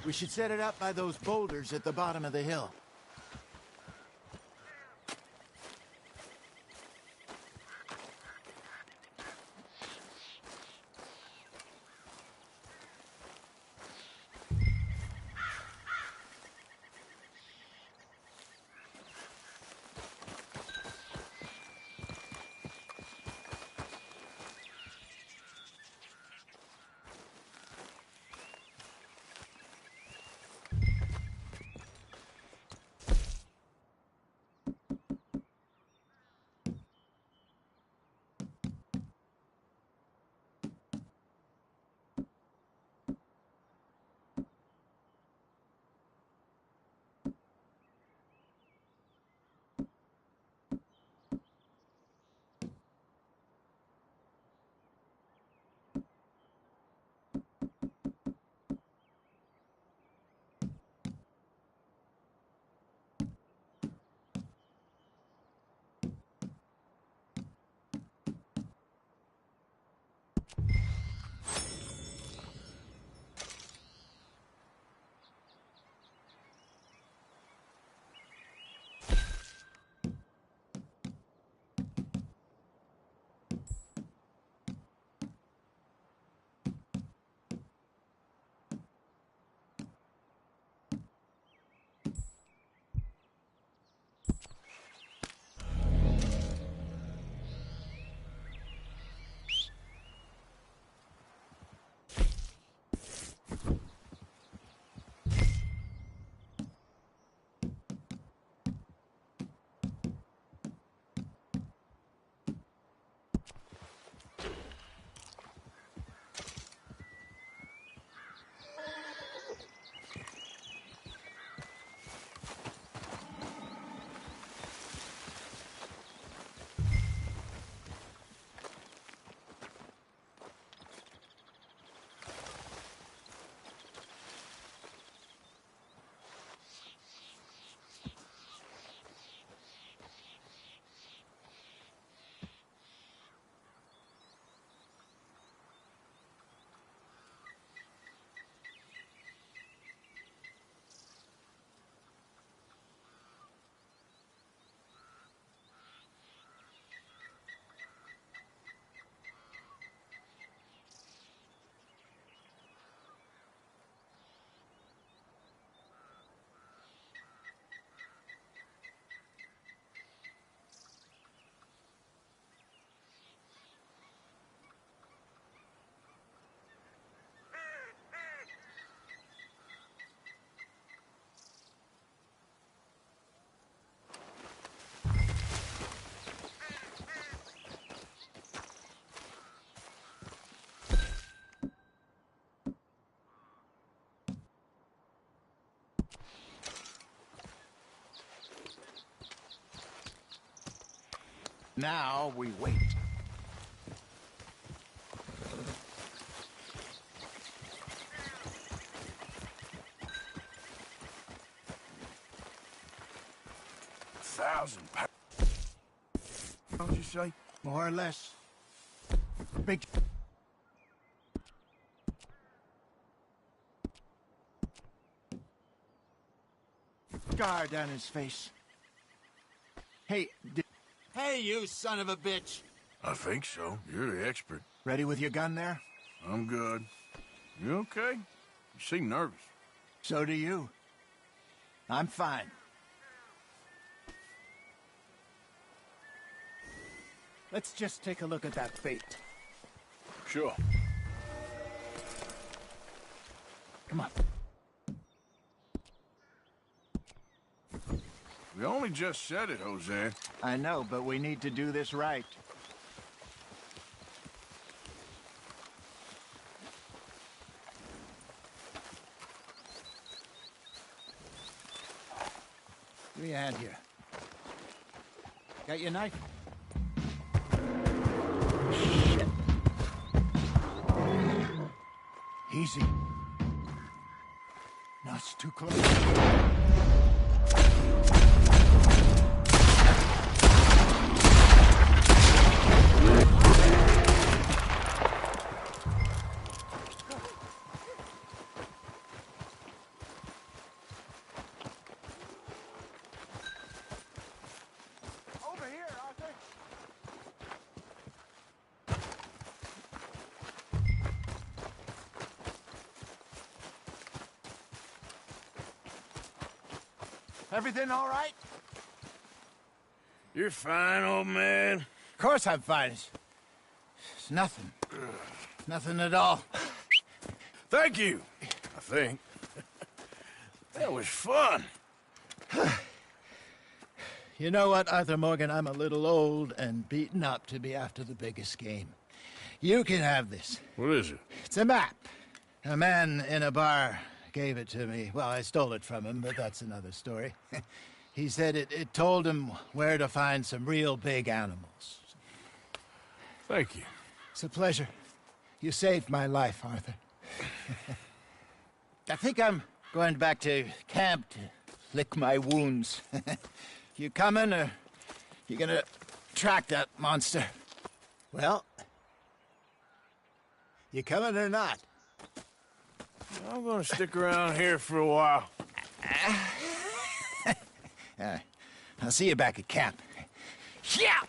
Speaker 12: We should set it up by those boulders at the bottom of the hill. Now we wait.
Speaker 6: £1,000. How'd you say?
Speaker 12: More or less. Big... scar down his face. Hey, hey, you son of a bitch!
Speaker 6: I think so. You're the expert.
Speaker 12: Ready with your gun there?
Speaker 6: I'm good. You okay? You seem nervous.
Speaker 12: So do you. I'm fine. Let's just take a look at that bait.
Speaker 6: Sure.
Speaker 12: Come on.
Speaker 6: We only just said it, Jose.
Speaker 12: I know, but we need to do this right. Give me a hand here. Got your knife? Shit. Easy. No, it's too close. Everything all right?
Speaker 4: You're fine, old man.
Speaker 12: Of course I'm fine. It's nothing. Nothing at all.
Speaker 4: Thank you, I think. That was fun.
Speaker 12: You know what, Arthur Morgan? I'm a little old and beaten up to be after the biggest game. You can have this.
Speaker 4: What is it?
Speaker 12: It's a map. A man in a bar gave it to me. Well, I stole it from him, but that's another story. He said it told him where to find some real big animals.
Speaker 4: Thank you.
Speaker 12: It's a pleasure. You saved my life, Arthur. I think I'm going back to camp to lick my wounds. You coming, or you gonna track that monster? Well, you coming or not?
Speaker 4: I'm gonna stick around here for a while.
Speaker 12: I'll see you back at camp. Yeah!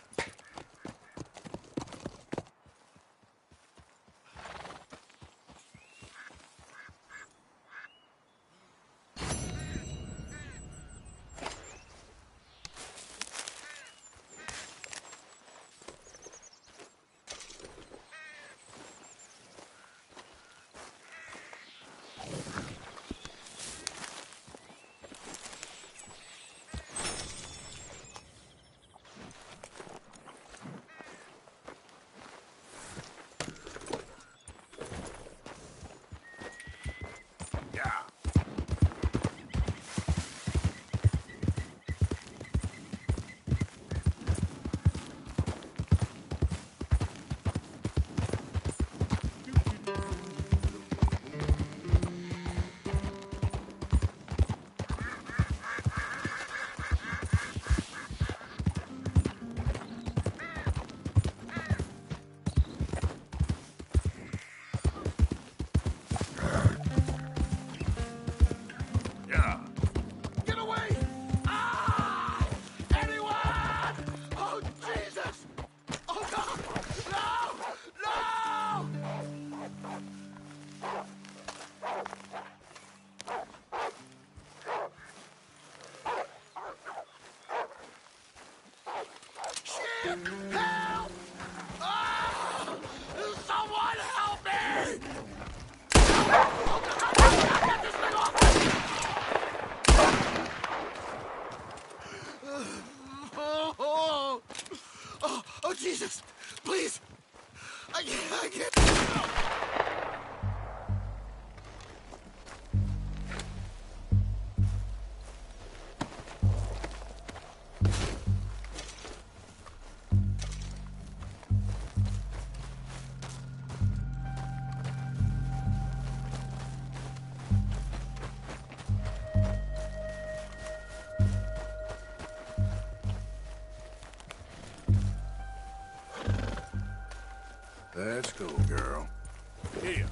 Speaker 12: Help! Ah! Someone help me! Get this thing off me! Oh, Jesus! Please! I can't...
Speaker 4: Let's go, girl. Here.